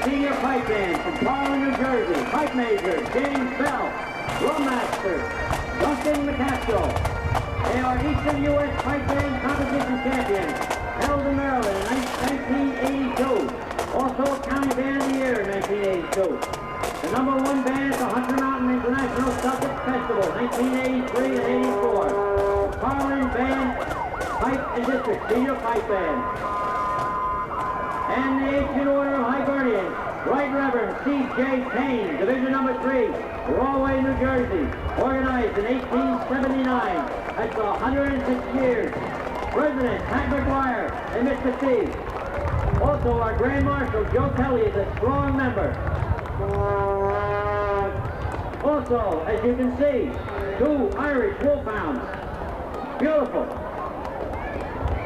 Senior pipe band from Parlin, New Jersey. Pipe major, James Bell. Drum master, Duncan McCaskill. They are Eastern U.S. Pipe Band Competition Champions, held in Maryland in 1982. Also a County Band of the Year in 1982. The #1 band at the Hunter Mountain International Celtic Festival, 1983 and 84. The Parlin Band, Pipe and District Senior Pipe Band. And the Ancient Order of Hibernians, Right Reverend C.J. Payne, Division number 3, Galway, New Jersey, organized in 1879. That's 106 years. President Pat McGuire and Mr. C. Also, our Grand Marshal Joe Kelly is a strong member. Also, as you can see, 2 Irish wolfhounds. Beautiful.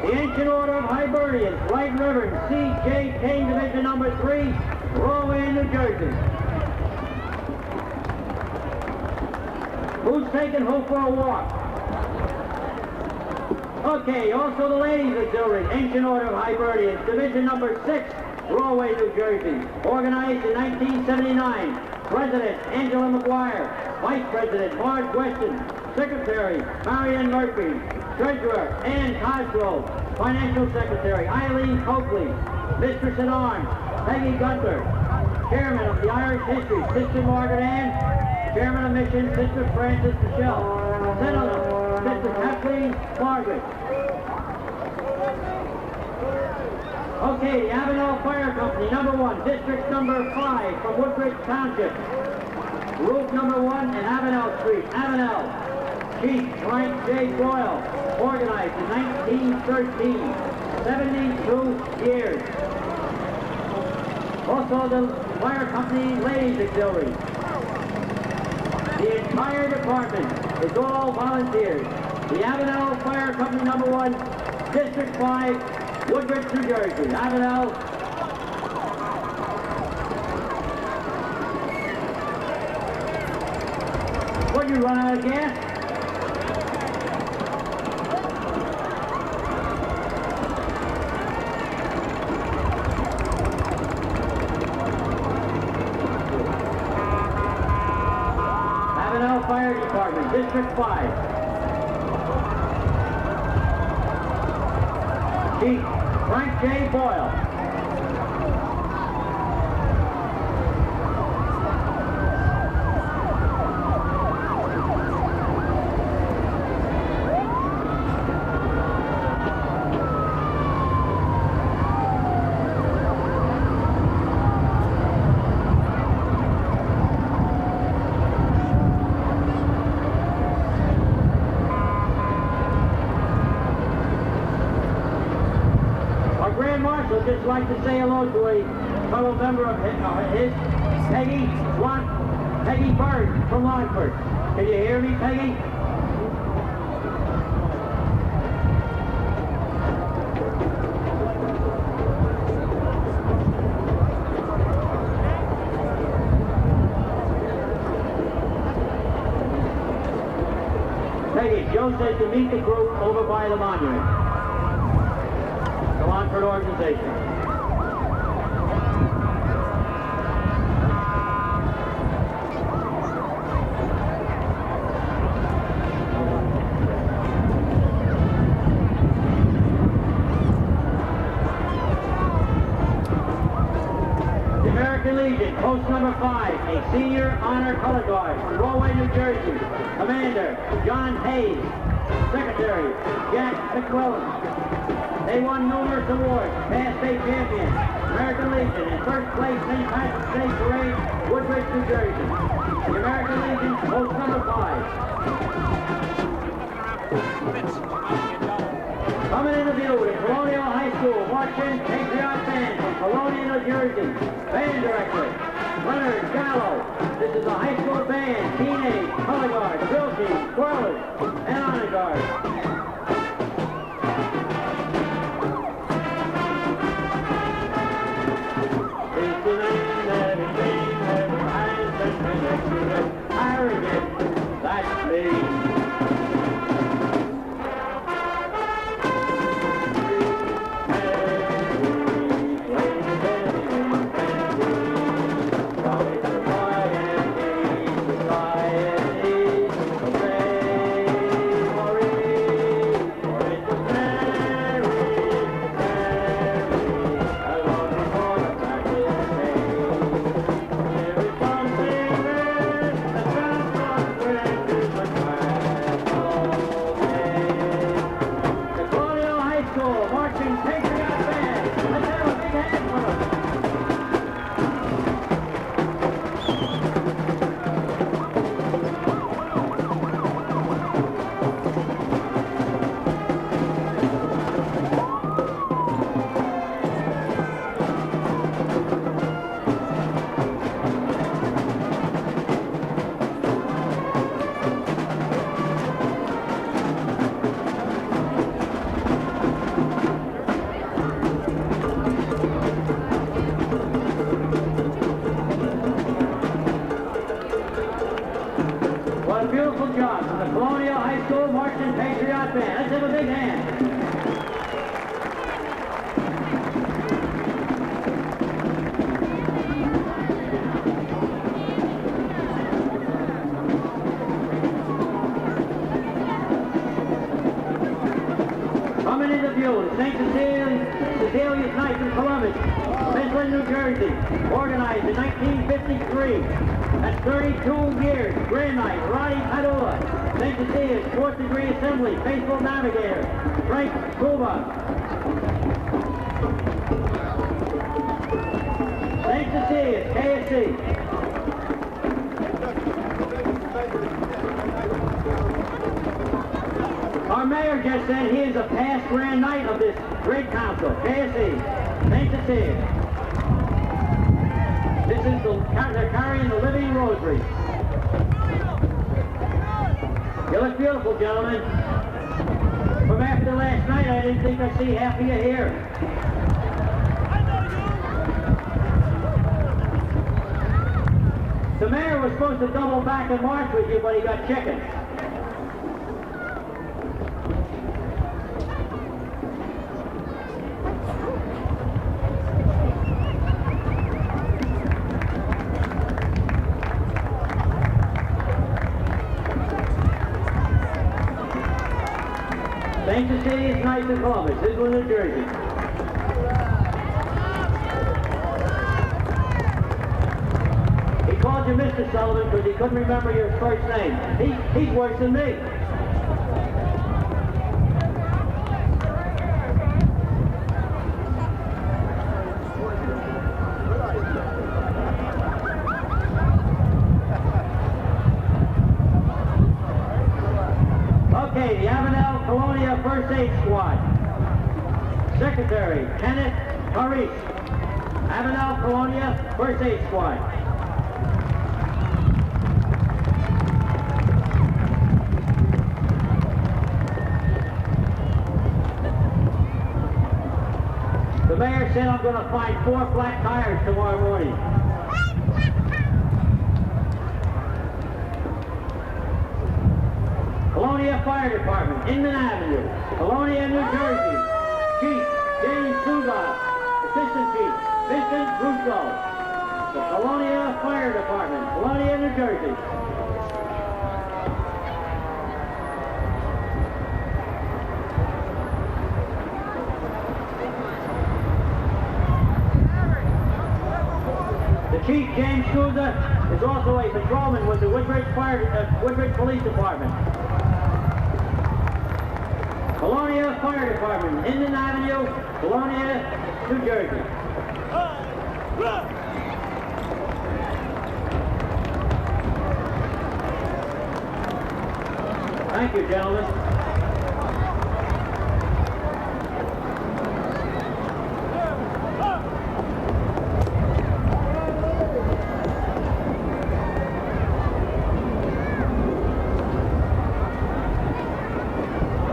The Ancient Order of Hibernians, Right Reverend C.J. Kane, Division number 3, Galway, New Jersey. Who's taking who for a walk? Okay, also the Ladies Auxiliary, Ancient Order of Hibernians, Division number 6, Galway, New Jersey. Organized in 1979. President Angela McGuire. Vice President Marge Weston. Secretary Marion Murphy. Treasurer Ann Cosgrove. Financial Secretary Eileen Coakley. Mistress at Arms Peggy Gunter. Chairman of the Irish History Sister Margaret Ann. Chairman of Mission Sister Frances Michelle. Senator Sister Kathleen Margaret. Okay, the Avenel Fire Company, #1, District number 5 from Woodbridge Township. Roof number 1 in Avenel Street, Avenel. Chief Frank J. Doyle, organized in 1913, 72 years. Also the Fire Company Ladies Auxiliary. The entire department is all volunteers. The Avenel Fire Company #1, District 5, Woodbridge, New Jersey. Avenel. What, you run out of gas? Fire Department, District 5. Chief Frank J. Boyle. I'd just like to say hello to a fellow member of his, Peggy Swan Peggy Bird from Longford. Can you hear me, Peggy? Peggy, Joe says to meet the group over by the monument. The Longford organization. Legion, post number 5, a senior honor color guard from Galway, New Jersey. Commander, John Hayes. Secretary, Jack McQuillan. They won numerous awards, past state champions, American Legion, and first place St. Patrick's Day Parade, Woodbridge, New Jersey. The American Legion, post number 5. Coming in the view is Colonial High School Marching Patriot Band from Colonia, New Jersey. Band director, Leonard Gallo. This is a high school band, teenage, color guard, drill team, twirlers, and honor guard. It's the name that is named, never has been connected. Arrogant, that's me. Beautiful job from the Colonial High School Marching Patriot Band. Let's have a big hand. Coming into view, St. Cecilia's Night in Columbus, Midland, New Jersey, organized in 1953. That's 32 years. Grand Night, Roddy Padula. St. Cecilia's 4th Degree Assembly, Faithful Navigator, Frank Scuba. St. Cecilia's, KSC. Our mayor just said he is a past Grand Night of this great council, KSC. St. Cecilia's. This is they're carrying the living rosary. You look beautiful, gentlemen. From after last night, I didn't think I'd see half of you here. The mayor was supposed to double back and march with you, but he got chicken. St. Cecilia's Night in Columbus, Midland, New Jersey. He called you Mr. Sullivan because he couldn't remember your first name. He's worse than me. Okay, the Avenel Colonia First Aid Squad. Secretary, Kenneth Harris. Avenel Colonia First Aid Squad. I'm going to find 4 flat tires tomorrow morning. Colonia Fire Department, Inman Avenue, Colonia, New Jersey. Chief James Suga, Assistant Chief Vincent Russo. The Colonia Fire Department, Colonia, New Jersey. The Chief James Souza is also a patrolman with the Woodbridge Police Department. Colonia Fire Department, Inman Avenue, Colonia, New Jersey. Thank you, gentlemen.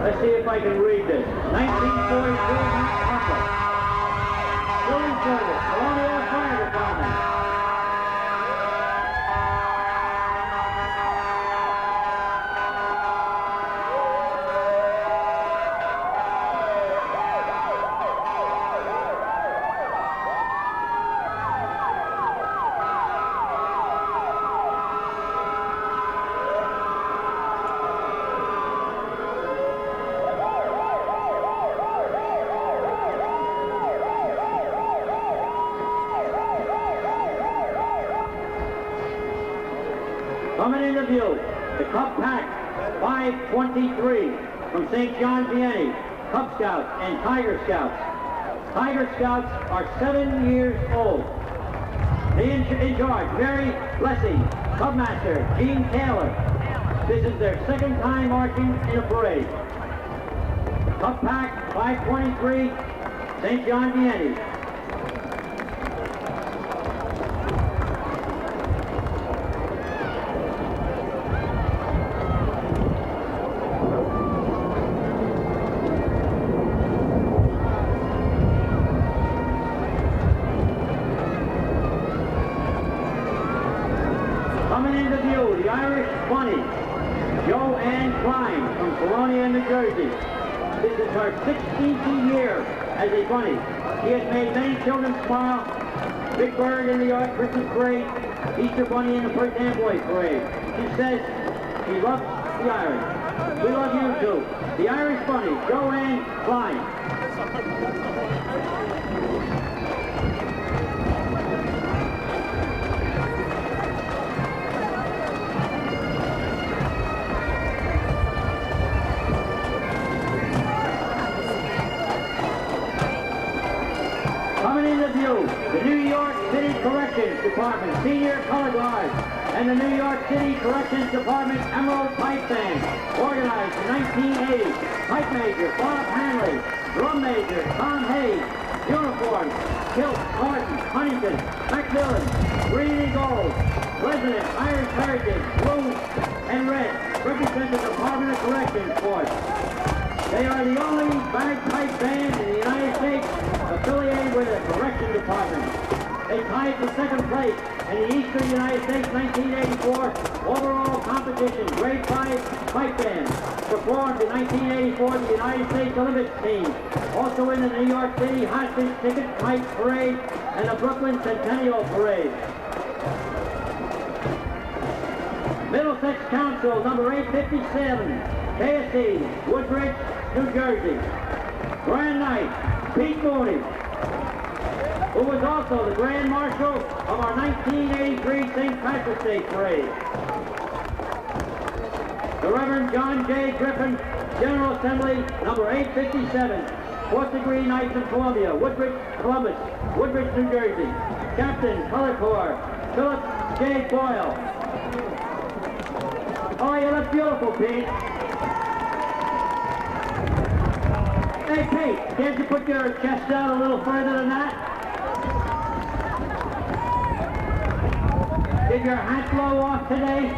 Let's see if I can read this. 1942 Harper. Still in service. Colonia Fire Department. Coming into view, the Cub Pack 523 from St. John, Vienna, Cub Scouts and Tiger Scouts. Tiger Scouts are 7 years old. In charge, Mary Blessing, Cubmaster Gene Taylor. This is their 2nd time marching in a parade. Cub Pack 523, St. John, Vienna. Coming into view, the Irish Bunny, Joanne Klein from Colonia, New Jersey. This is her 16th year as a bunny. She has made many children smile. Big Bird in the Christmas parade, Easter Bunny in the First Amboy parade. She says she loves the Irish. We love you too. The Irish Bunny, Joanne Klein. Coming into view, the New York City Corrections Department Senior Color Guard and the New York City Corrections Department Emerald Pipe Band, organized in 1980. Pipe Major Bob Hanley, Drum Major Tom Hayes, uniforms, Kilt, Martin, Huntington, Macmillan, Green and Gold, President, Irish Heritage, Blue and Red, represent the Department of Corrections Force. They are the only bagpipe band in the United States affiliated with the Correction Department. They tied for 2nd place in the Eastern United States 1984 overall competition, grade 5 pipe band, performed in 1984 the United States Olympics team, also in the New York City Hostage Ticket Pipe Parade and the Brooklyn Centennial Parade. Middlesex Council, number 857, KSC, Woodbridge, New Jersey. Grand Knight, Pete Mooney, who was also the Grand Marshal of our 1983 St. Patrick's Day Parade. The Reverend John J. Griffin, General Assembly, number 857, 4th degree Knights of Columbia, Woodbridge, Columbus, Woodbridge, New Jersey. Captain, Color Corps, Philip J. Boyle. Oh, you look beautiful, Pete. Hey, Pete, can't you put your chest out a little further than that? Did your hat blow off today?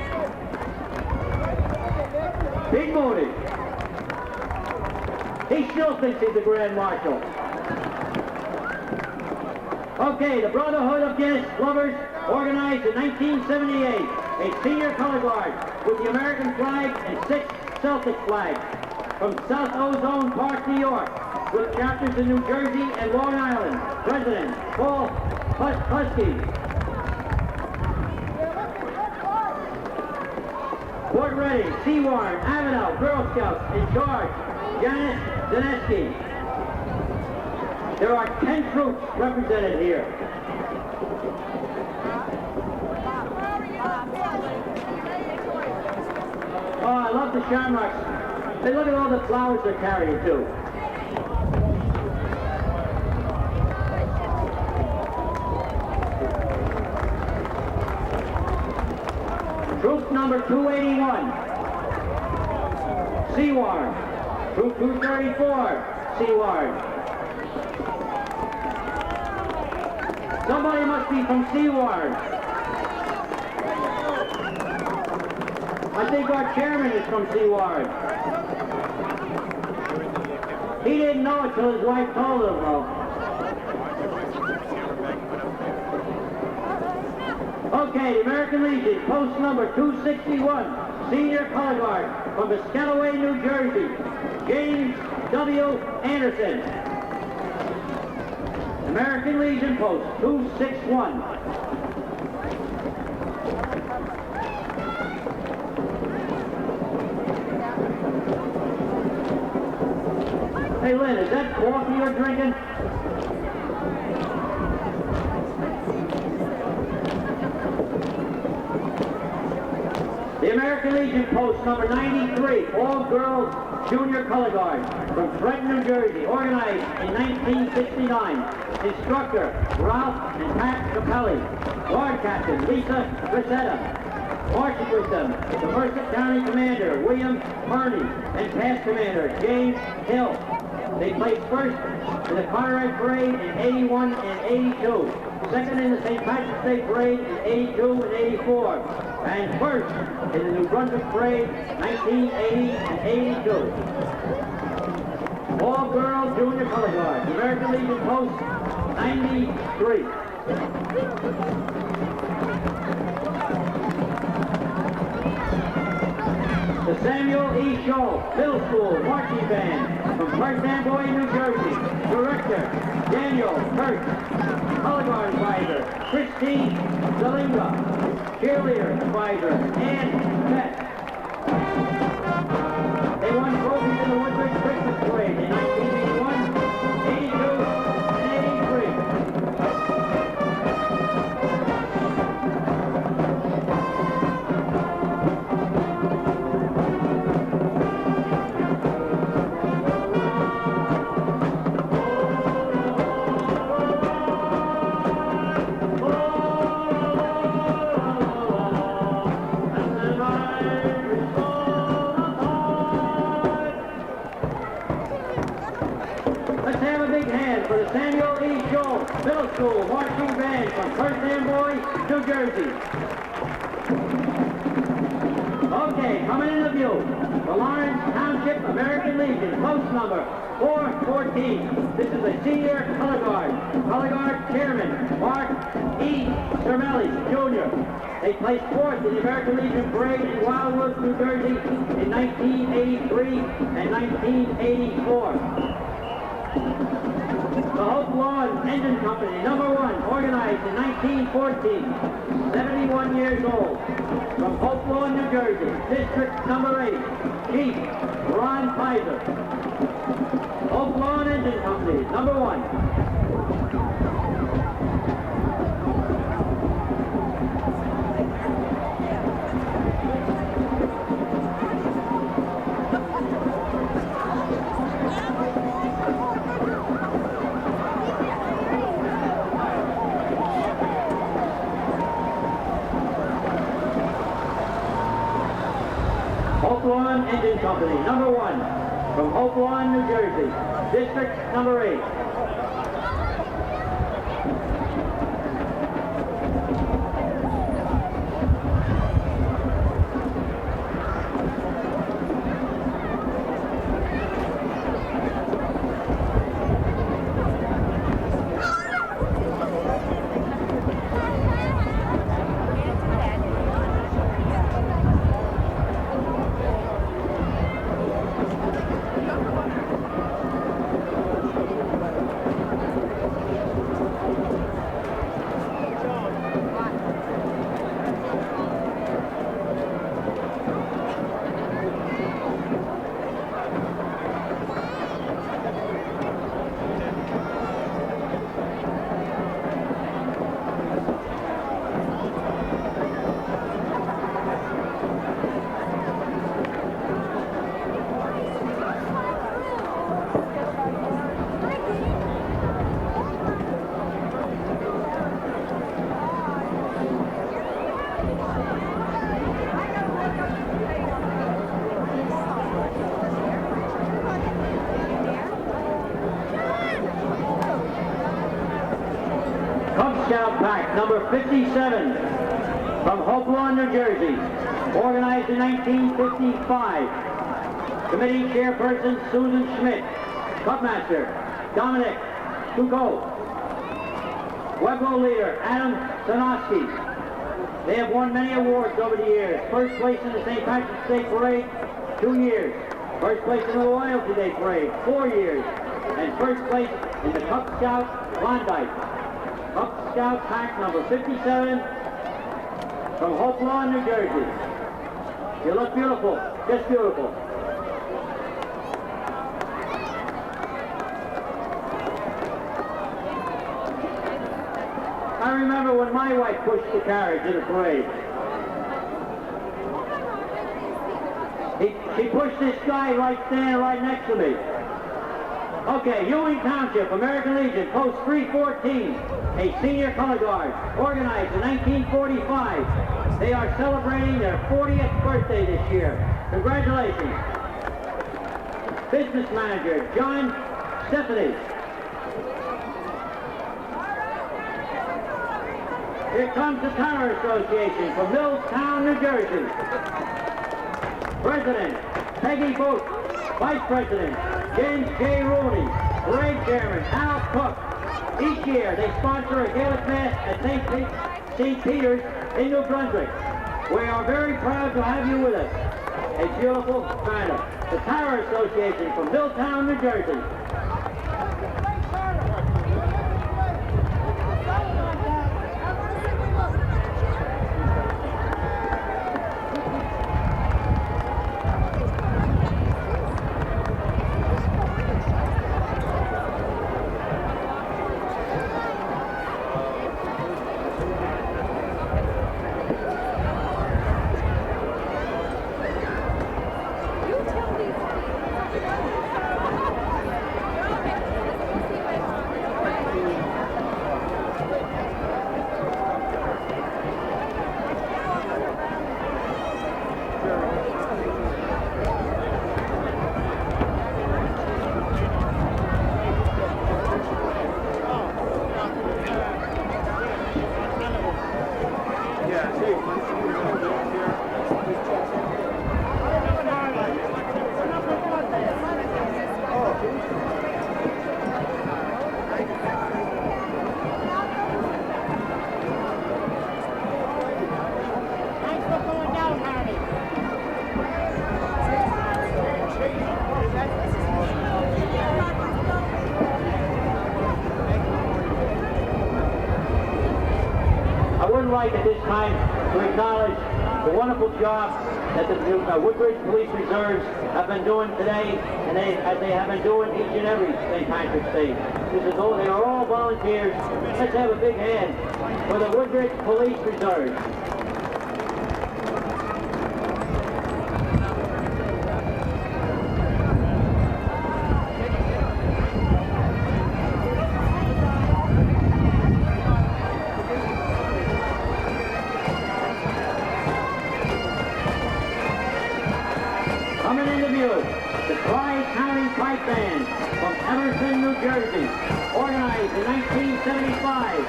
Pete Mooney. He still thinks he's the Grand Marshal. Okay, the Brotherhood of Guinness Lovers organized in 1978 a senior color guard with the American flag and 6 Celtic flags from South Ozone Park, New York, with chapters in New Jersey and Long Island. President Paul Husky. Port Reading, Seawarren, Avenel, Girl Scouts, in charge, Janice Zaneski. There are 10 troops represented here. Oh, I love the shamrocks. Hey, look at all the flowers they're carrying, too. Troop number 281, Seawarren. Troop 234, Seawarren. Somebody must be from Seawarren. I think our chairman is from Seawarren. He didn't know it till his wife told him, though. Okay, the American Legion, post number 261, Senior Color Guard from Piscataway, New Jersey, James W. Anderson. American Legion, post 261. Hey, Lynn, is that coffee you're drinking? The American Legion post number 93, all-girls junior color guard from Trenton, New Jersey, organized in 1969. Instructor, Ralph and Pat Capelli. Guard Captain, Lisa Grisetta. Marching with them, the Merced County Commander, William Harney, and past Commander, James Hill. They placed first in the Conrad Parade in 81 and 82. Second in the St. Patrick's Day Parade in 82 and 84. And first in the New Brunswick Parade, 1980 and 82. All girls junior color guard, American Legion post 93. The Samuel E. Scholl Middle School Marching Band from First Amboy, New Jersey. Director, Daniel Kurtz. Color Guard Advisor, Christine Zalinga. Cheerleader Advisor, Ann Beth. They won trophies in the Woodbridge Christmas Parade in 1981, 82, and 83. For the Samuel E. Scholl Middle School Marching Band from First Amboy, New Jersey. Okay, coming in the view, the Lawrence Township American Legion, post number 414. This is a senior color guard. Color guard chairman, Mark E. Cermelli, Jr. They placed fourth in the American Legion Parade in Wildwood, New Jersey in 1983 and 1984. The Hope Lawn Engine Company, number 1, organized in 1914, 71 years old. From Hope Lawn, New Jersey, District number 8, Chief Ron Pizer. Hope Lawn Engine Company, number 1. Hope Lawn Engine Company, number 1, from Hope Lawn, New Jersey, District number 8. Scout pack number 57 from Hopewell, New Jersey, organized in 1955. Committee chairperson Susan Schmidt, Cupmaster Dominic Foucault, Pueblo leader Adam Sanofsky. They have won many awards over the years. First place in the St. Patrick's Day Parade, 2 years. First place in the Loyalty Day Parade, 4 years. And first place in the Cub Scout Klondike. Cub Scout pack number 57 from Hopewell, New Jersey. You look beautiful, just beautiful. I remember when my wife pushed the carriage in the parade. She pushed this guy standing right next to me. Okay, Ewing Township, American Legion, Post 314, a senior color guard, organized in 1945. They are celebrating their 40th birthday this year. Congratulations. Business manager, John Stephanie. Here comes the Tower Association from Milltown, New Jersey. President, Peggy Boat. Vice President, James J. Rooney. Parade Chairman, Al Cook. Each year, they sponsor a Gaelic Mass at St. Peter's in New Brunswick. We are very proud to have you with us. A beautiful banner. The Tower Association from Milltown, New Jersey. At this time to acknowledge the wonderful job that the Woodbridge Police Reserves have been doing today, and as they have been doing each and every St. Patrick's Day. They are all volunteers. Let's have a big hand for the Woodbridge Police Reserves. Organized in 1975.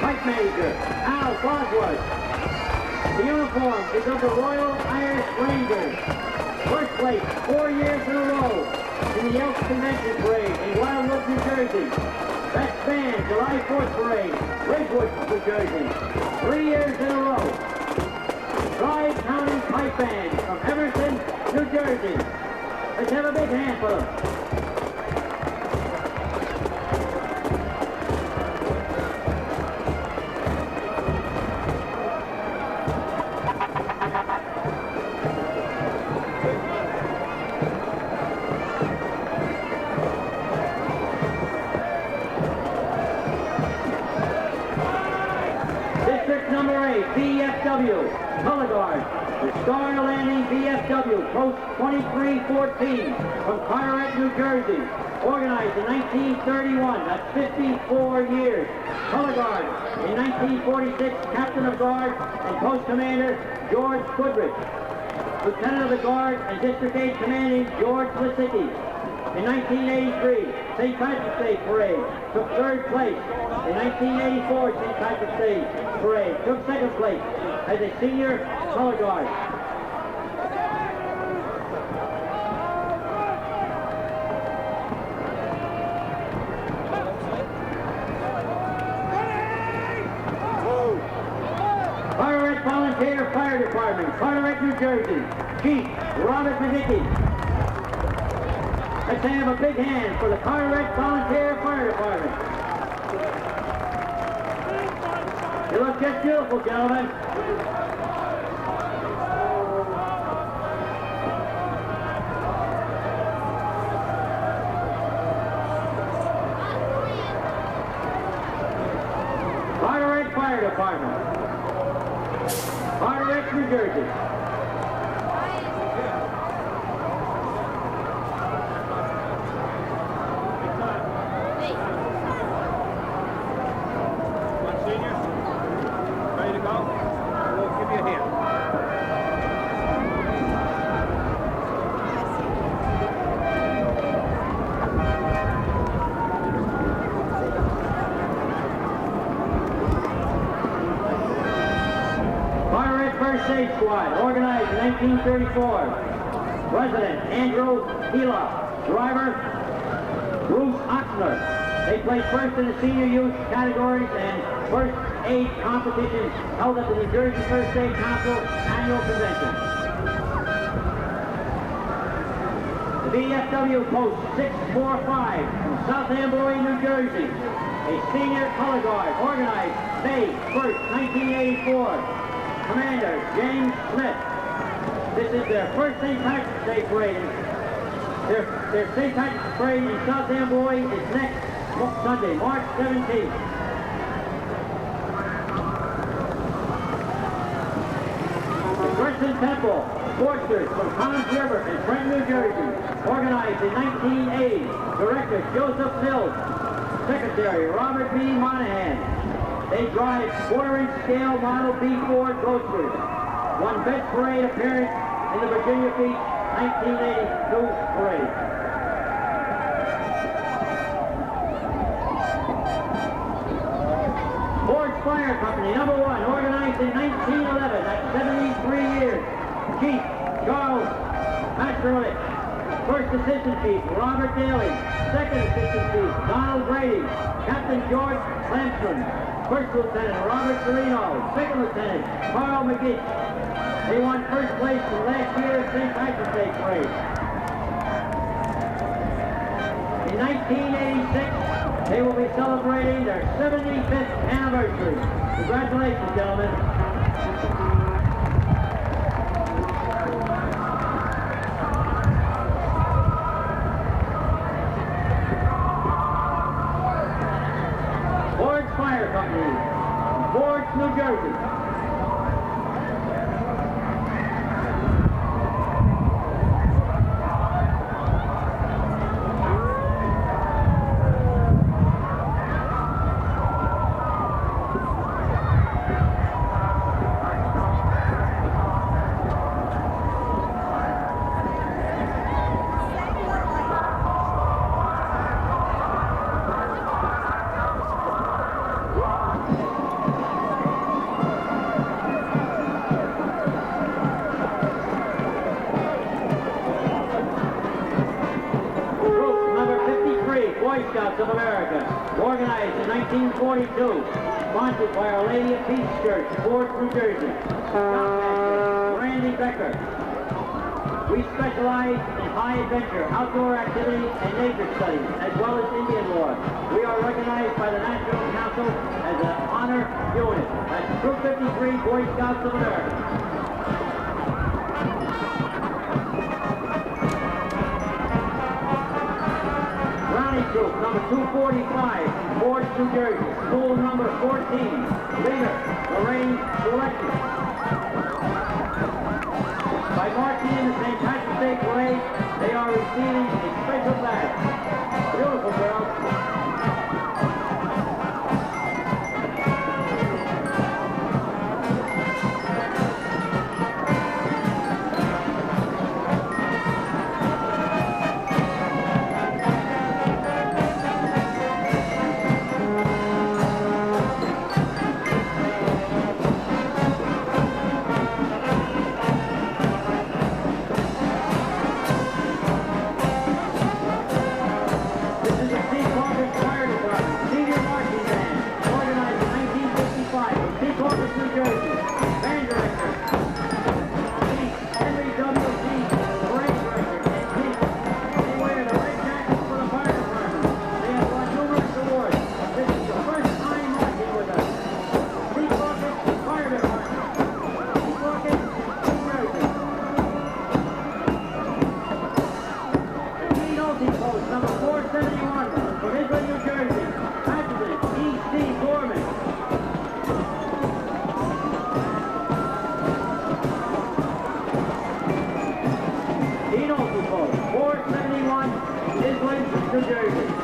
Pipe Major Al Bosworth. The uniform is of the Royal Irish Rangers. First place 4 years in a row in the Elks Convention Parade in Wildwood, New Jersey. Best Band July 4th Parade, Ridgewood, New Jersey. 3 years in a row. Tri-County Pipe Band from Emerson, New Jersey. Let's have a big hand for them. BFW, color guard, the Star Landing BFW, Post 2314 from Carteret, New Jersey. Organized in 1931, that's 54 years. Color guard, in 1946, Captain of Guard and Post Commander George Woodbridge. Lieutenant of the Guard and District 8 Commanding George Lisicki. In 1983, St. Patrick's Day Parade took third place. In 1984, St. Patrick's Day Parade took second place as a senior color guard. Carteret Volunteer Fire Department, Carteret, New Jersey. Chief Robert McGickey. Let's have a big hand for the Carteret Volunteer Fire Department. You look just beautiful, gentlemen. Carteret Fire Department. Woodbridge, New Jersey. Aid Squad, organized in 1934. President Andrew Hela, driver Bruce Oxner. They placed first in the senior youth categories and first aid competitions held at the New Jersey First Aid Council annual convention. The VFW Post 645 from South Amboy, New Jersey. A senior color guard, organized May 1st, 1984. Commander James Smith. This is their first St. Patrick's Day parade. Their St. Patrick's parade in South Amboy is next Sunday, March 17th. The Crescent Temple Sportsters from Collins River in Trenton, New Jersey, organized in 1980. Director Joseph Mills. Secretary Robert B. Monahan. They drive quarter-inch scale Model B Ford Roadsters. Won best parade appearance in the Virginia Beach 1982 parade. Ford's Fire Company, #1, organized in 1911, at 73 years. Chief Charles Mastrovic. First Assistant Chief Robert Daly. Second Assistant Chief Donald Brady. Captain George Lampson. First Lieutenant Robert Serino, Second Lieutenant Carl McGee. They won first place in last year's St. Patrick's Day Parade. In 1986, they will be celebrating their 75th anniversary. Congratulations, gentlemen. Fire Company, Woodbridge, New Jersey. Boy Scouts of America, organized in 1942, sponsored by Our Lady of Peace Church, Fort, New Jersey. Scoutmaster Randy Becker. We specialize in high adventure, outdoor activities, and nature studies, as well as Indian lore. We are recognized by the National Council as an honor unit. That's Troop 53 Boy Scouts of America. Troop number 245 from Fort, New Jersey. School number 14. Leader, Lorraine Selected. By marching in the St. Patrick's Day Parade, they are receiving a special badge. Beautiful girls. Woodbridge, New Jersey.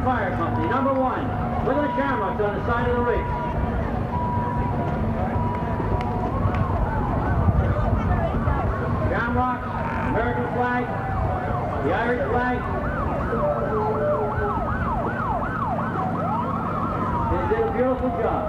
Fire Company, number 1, with the Shamrocks on the side of the rig. Shamrocks, American flag, the Irish flag. They did a beautiful job.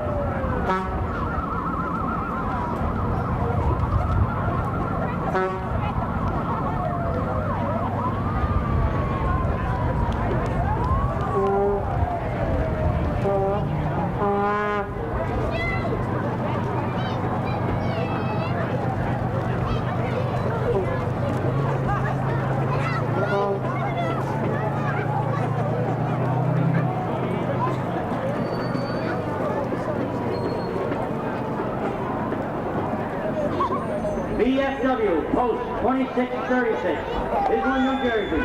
BFW, Post 2636, Island, New Jersey,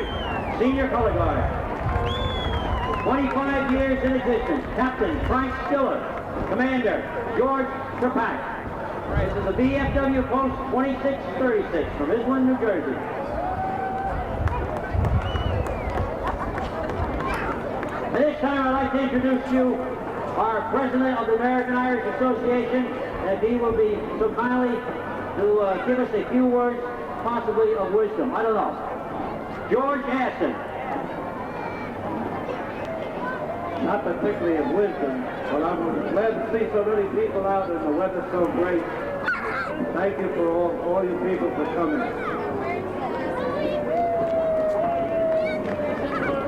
Senior Color Guard. 25 years in existence, Captain Frank Stiller, Commander George Trepak. This is the BFW Post 2636 from Island, New Jersey. At this time, I'd like to introduce to you our President of the American Irish Association, and he will be so kindly to give us a few words, possibly of wisdom. I don't know. George Aston. Not particularly of wisdom, but I'm glad to see so many people out and the weather's so great. Thank you for all you people for coming.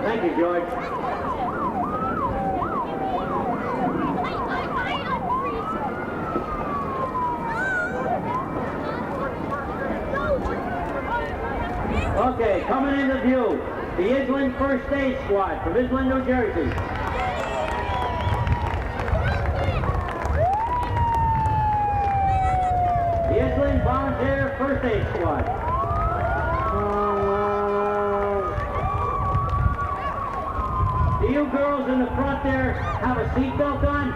Thank you, George. Okay, coming into view, the Island First Aid Squad from Island, New Jersey. The Island Volunteer First Aid Squad. Do you girls in the front there have a seatbelt on?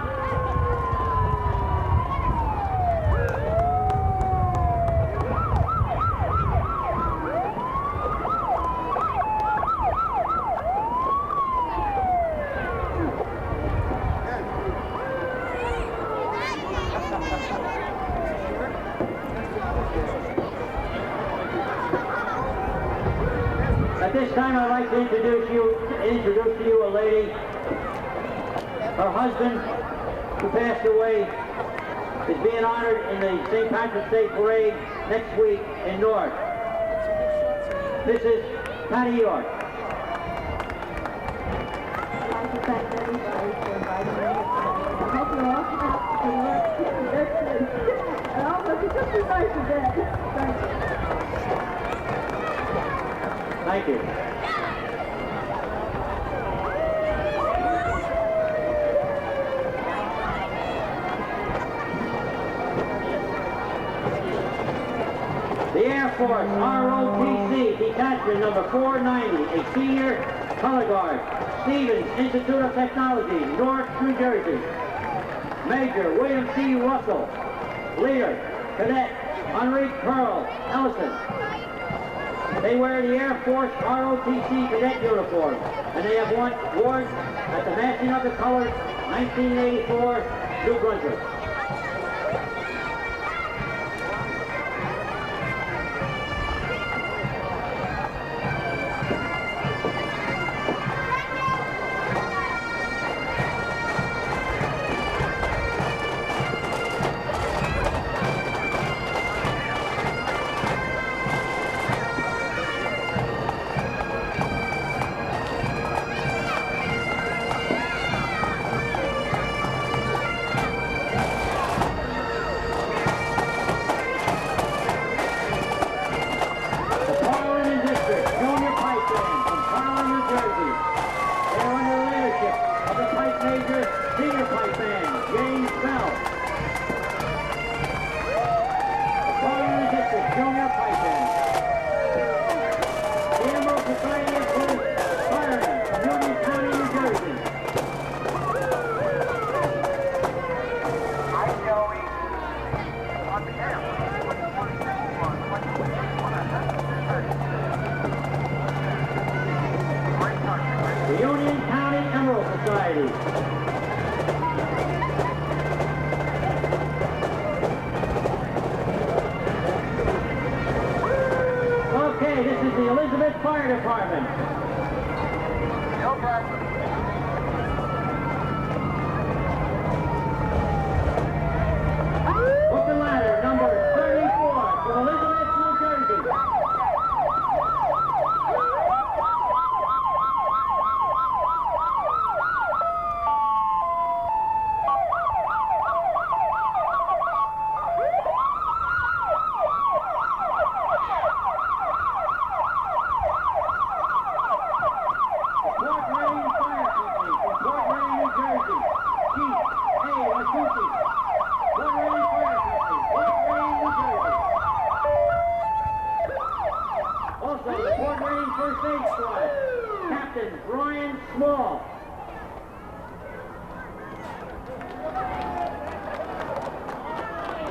time, I'd like to introduce to you a lady. Her husband, who passed away, is being honored in the St. Patrick's Day Parade next week in Newark. This is Patty York. I'd like to thank everybody for inviting me. I hope you're all coming up to Newark next week. And also, it's just a nice event. Thank you. Thank you. The Air Force ROTC Detachment number 490, a senior color guard, Stevens Institute of Technology, Newark, New Jersey. Major William C. Russell, leader, Cadet Henri Pearl Ellison. They wear the Air Force ROTC cadet uniform, and they have won awards at the Massing of the Colors 1984 New Brunswick. Fire Department. No problem. Hook and ladder number 34 from Elizabeth, New Jersey.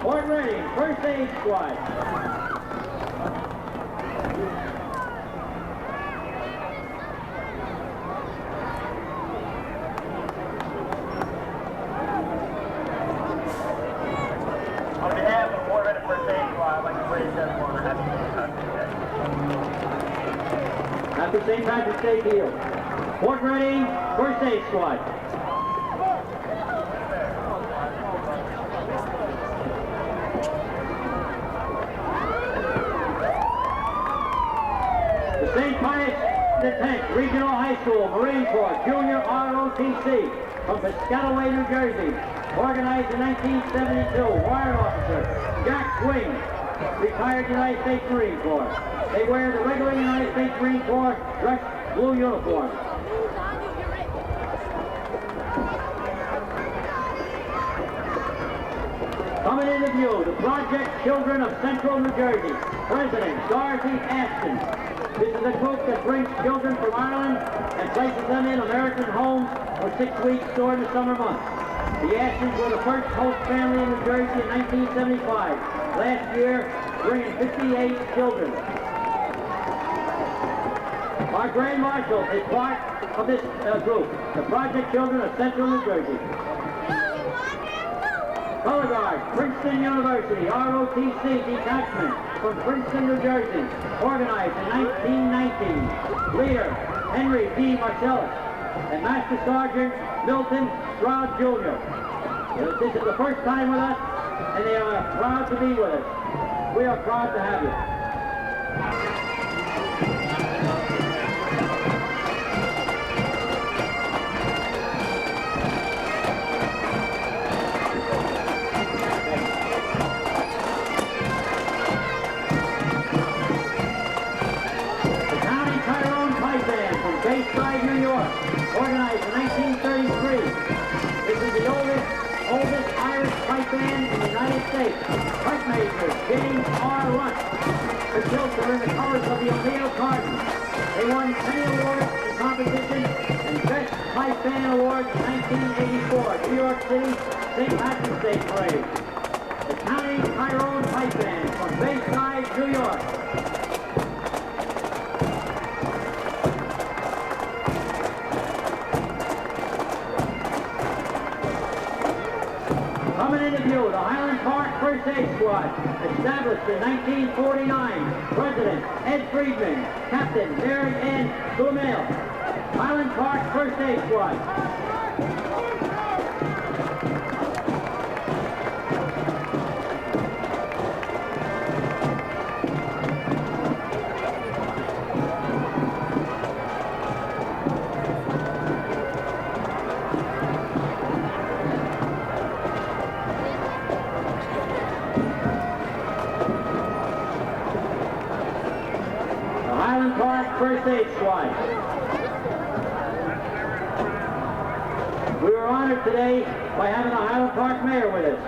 Fort Reading, First Aid Squad. On behalf of Fort Reading First Aid Squad, I'd like to raise that for Happy St. Patrick's Day to you. Fort Reading, First Aid Squad. The St. Pius X Regional High School Marine Corps Junior ROTC from Piscataway, New Jersey. Organized in 1972, Warrant Officer Jack Swing, retired United States Marine Corps. They wear the regular United States Marine Corps dress blue uniform. Coming into view, the Project Children of Central New Jersey, President Dorothy Ashton. This is a group that brings children from Ireland and places them in American homes for 6 weeks during the summer months. The Ashtons were the first host family in New Jersey in 1975. Last year, bringing 58 children. Our Grand Marshal is part of this group, the Project Children of Central New Jersey. Color Guard, Princeton University, ROTC detachment from Princeton, New Jersey, organized in 1919. Leader, Henry D. Marcellus, and Master Sergeant Milton Stroud Jr. This is the first time with us, and they are proud to be with us. We are proud to have you. Bayside, New York, organized in 1933. This is the oldest Irish pipe band in the United States. Pipe maker James R. Runt. The kilts are in the colors of the O'Neill Cardinals. They won many awards in competition and Best Pipe Band Award in 1984, New York City St. Patrick's Day Parade. The County Tyrone Pipe Band from Bayside, New York. Coming into view, the Highland Park First Aid Squad, established in 1949. President Ed Friedman, Captain Mary Ann Blumel. Highland Park First Aid Squad. First Aid Squad. We were honored today by having the Highland Park Mayor with us.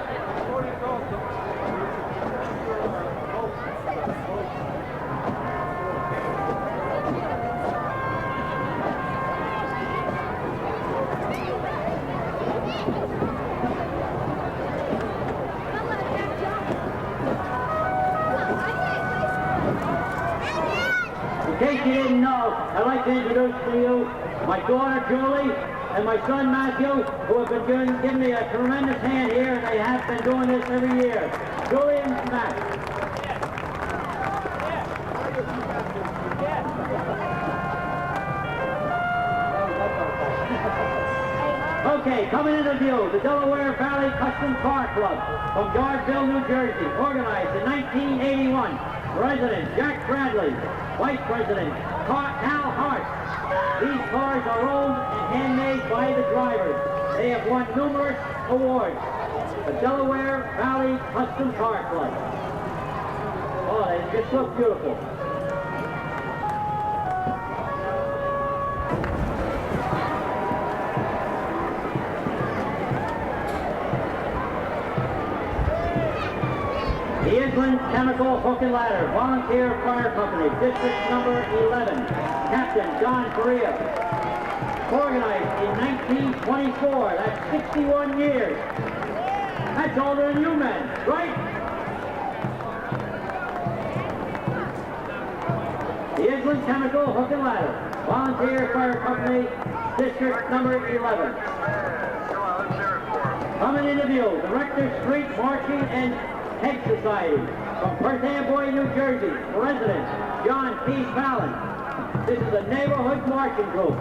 In case you didn't know, I'd like to introduce to you my daughter Julie and my son Matthew, who have been giving me a tremendous hand here, and they have been doing this every year. Julie and Matt. Okay, coming into view, the Delaware Valley Custom Car Club from Yardville, New Jersey, organized in 1981. President Jack Bradley, Vice President Cal Hart. These cars are owned and handmade by the drivers. They have won numerous awards. The Delaware Valley Custom Car Club. Oh, they just look beautiful. The Island Chemical Hook and Ladder Volunteer Fire Company, District Number 11, Captain John Correa. Organized in 1924, that's 61 years. That's older than you men, right? The Island Chemical Hook and Ladder Volunteer Fire Company, District Number 11. Coming into view, the Rector Street Marching and Head Society from Perth Amboy, New Jersey. President John P. Fallon. This is a neighborhood marching group.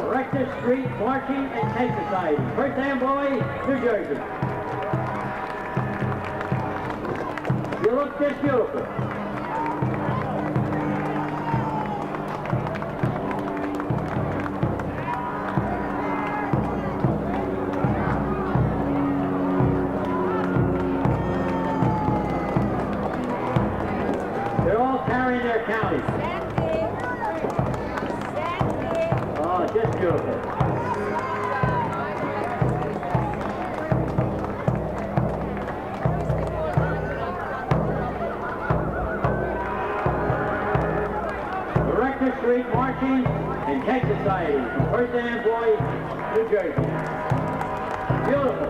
Rector Street Marching and Head Society. Perth Amboy, New Jersey. You look just beautiful. Carrying their counties. Oh, just beautiful. The Rector Street Marching and Head Society from Perth Amboy, New Jersey. Beautiful.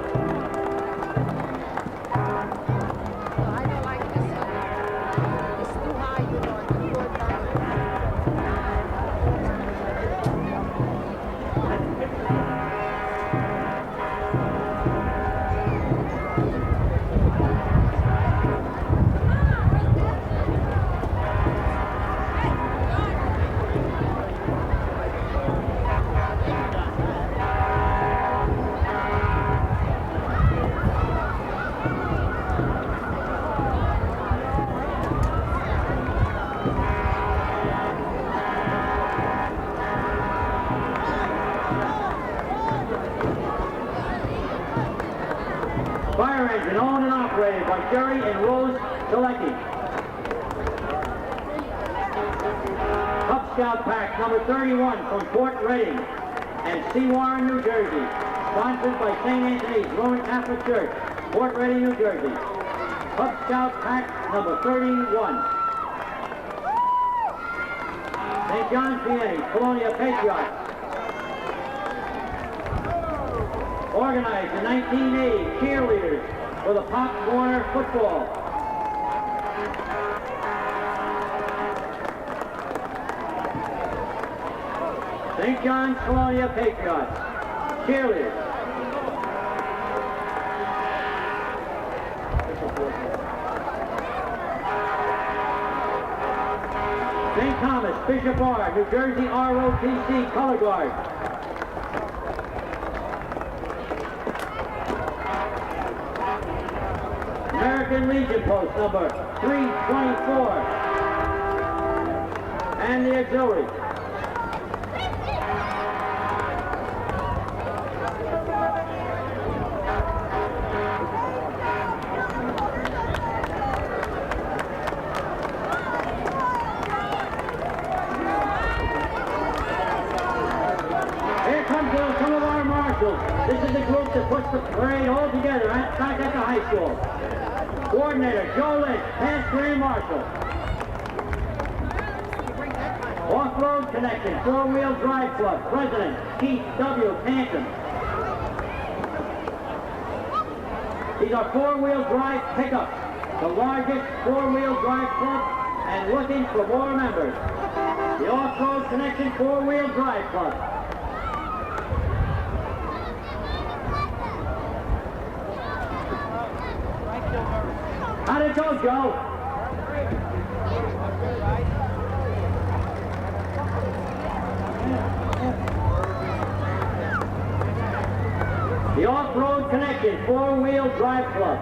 Fire engine owned and operated by Sherry and Rose Galecki. Cub Scout pack number 31 from Fort Reading and Seawarren, New Jersey. Sponsored by St. Anthony's Roman Catholic Church, Fort Reading, New Jersey. Cub Scout pack number 31. St. John's Vianney, Colonia Patriots. Organized in 1980, cheerleaders for the Pop Warner football. St. John's Colonia Patriots, cheerleaders. St. Thomas, Bishop R, New Jersey ROTC Color Guard. American Legion Post number 324. And the auxiliary. Some of our marshals. This is the group that puts the parade all together back at the high school. Coordinator Joe Lynch, past Grand Marshal. Off-Road Connection, Four-Wheel Drive Club, President Keith W. Tanton. These are four-wheel drive pickups, the largest four-wheel drive club, and looking for more members. The Off-Road Connection Four-Wheel Drive Club. How'd it go, Joe? The Off-Road Connection Four-Wheel Drive Club.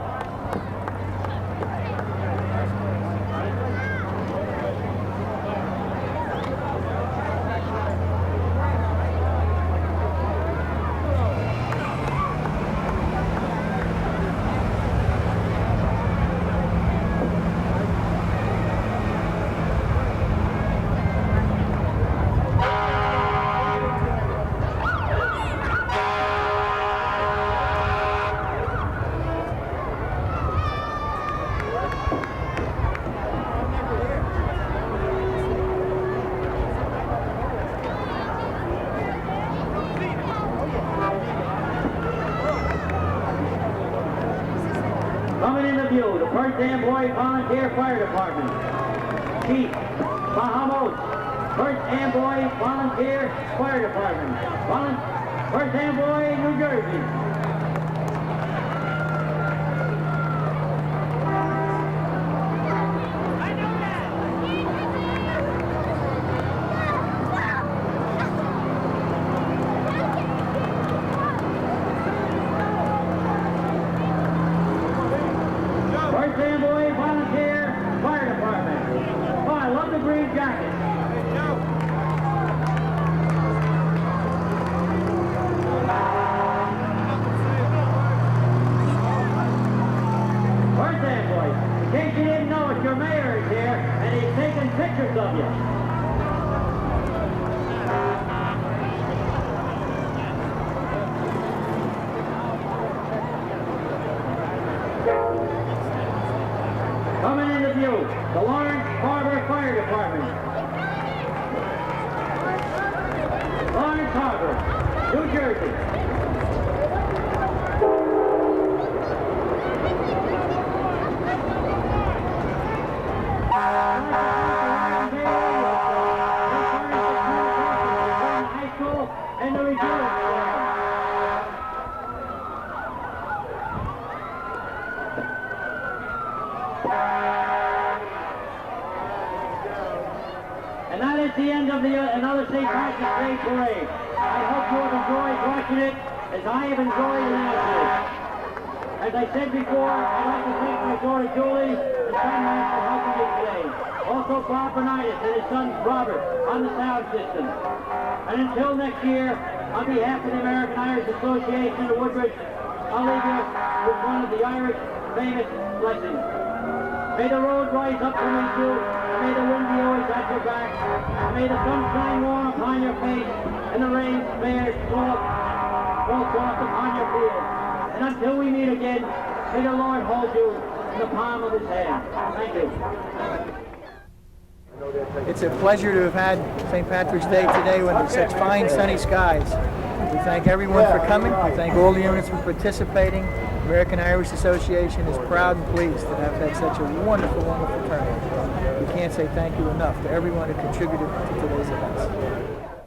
Coming into view, the Perth Amboy Volunteer Fire Department. Chief Bahamas, Perth Amboy Volunteer Fire Department. Perth Amboy, New Jersey. Pictures of you. Coming into view, the Lawrence Harbor Fire Department. Lawrence Harbor, New Jersey. And the reserve. And that is the end of another St. Patrick's Day parade. I hope you have enjoyed watching it as I have enjoyed announcing it. As I said before, I'd like to thank my daughter Julie and son Matt for helping me today. Also Bob Bernardus and his son Robert on the sound system. And until next year, on behalf of the American Irish Association of Woodbridge, I'll leave you with one of the Irish famous blessings. May the road rise up to meet you, and may the wind be always at your back, and may the sun shine warm upon your face, and the rain fall soft upon your field. And until we meet again, may the Lord hold you in the palm of his hand. Thank you. It's a pleasure to have had St. Patrick's Day today under such fine sunny skies. We thank everyone for coming. We thank all the units for participating. American Irish Association is proud and pleased to have had such a wonderful, wonderful turnout. We can't say thank you enough to everyone who contributed to today's events.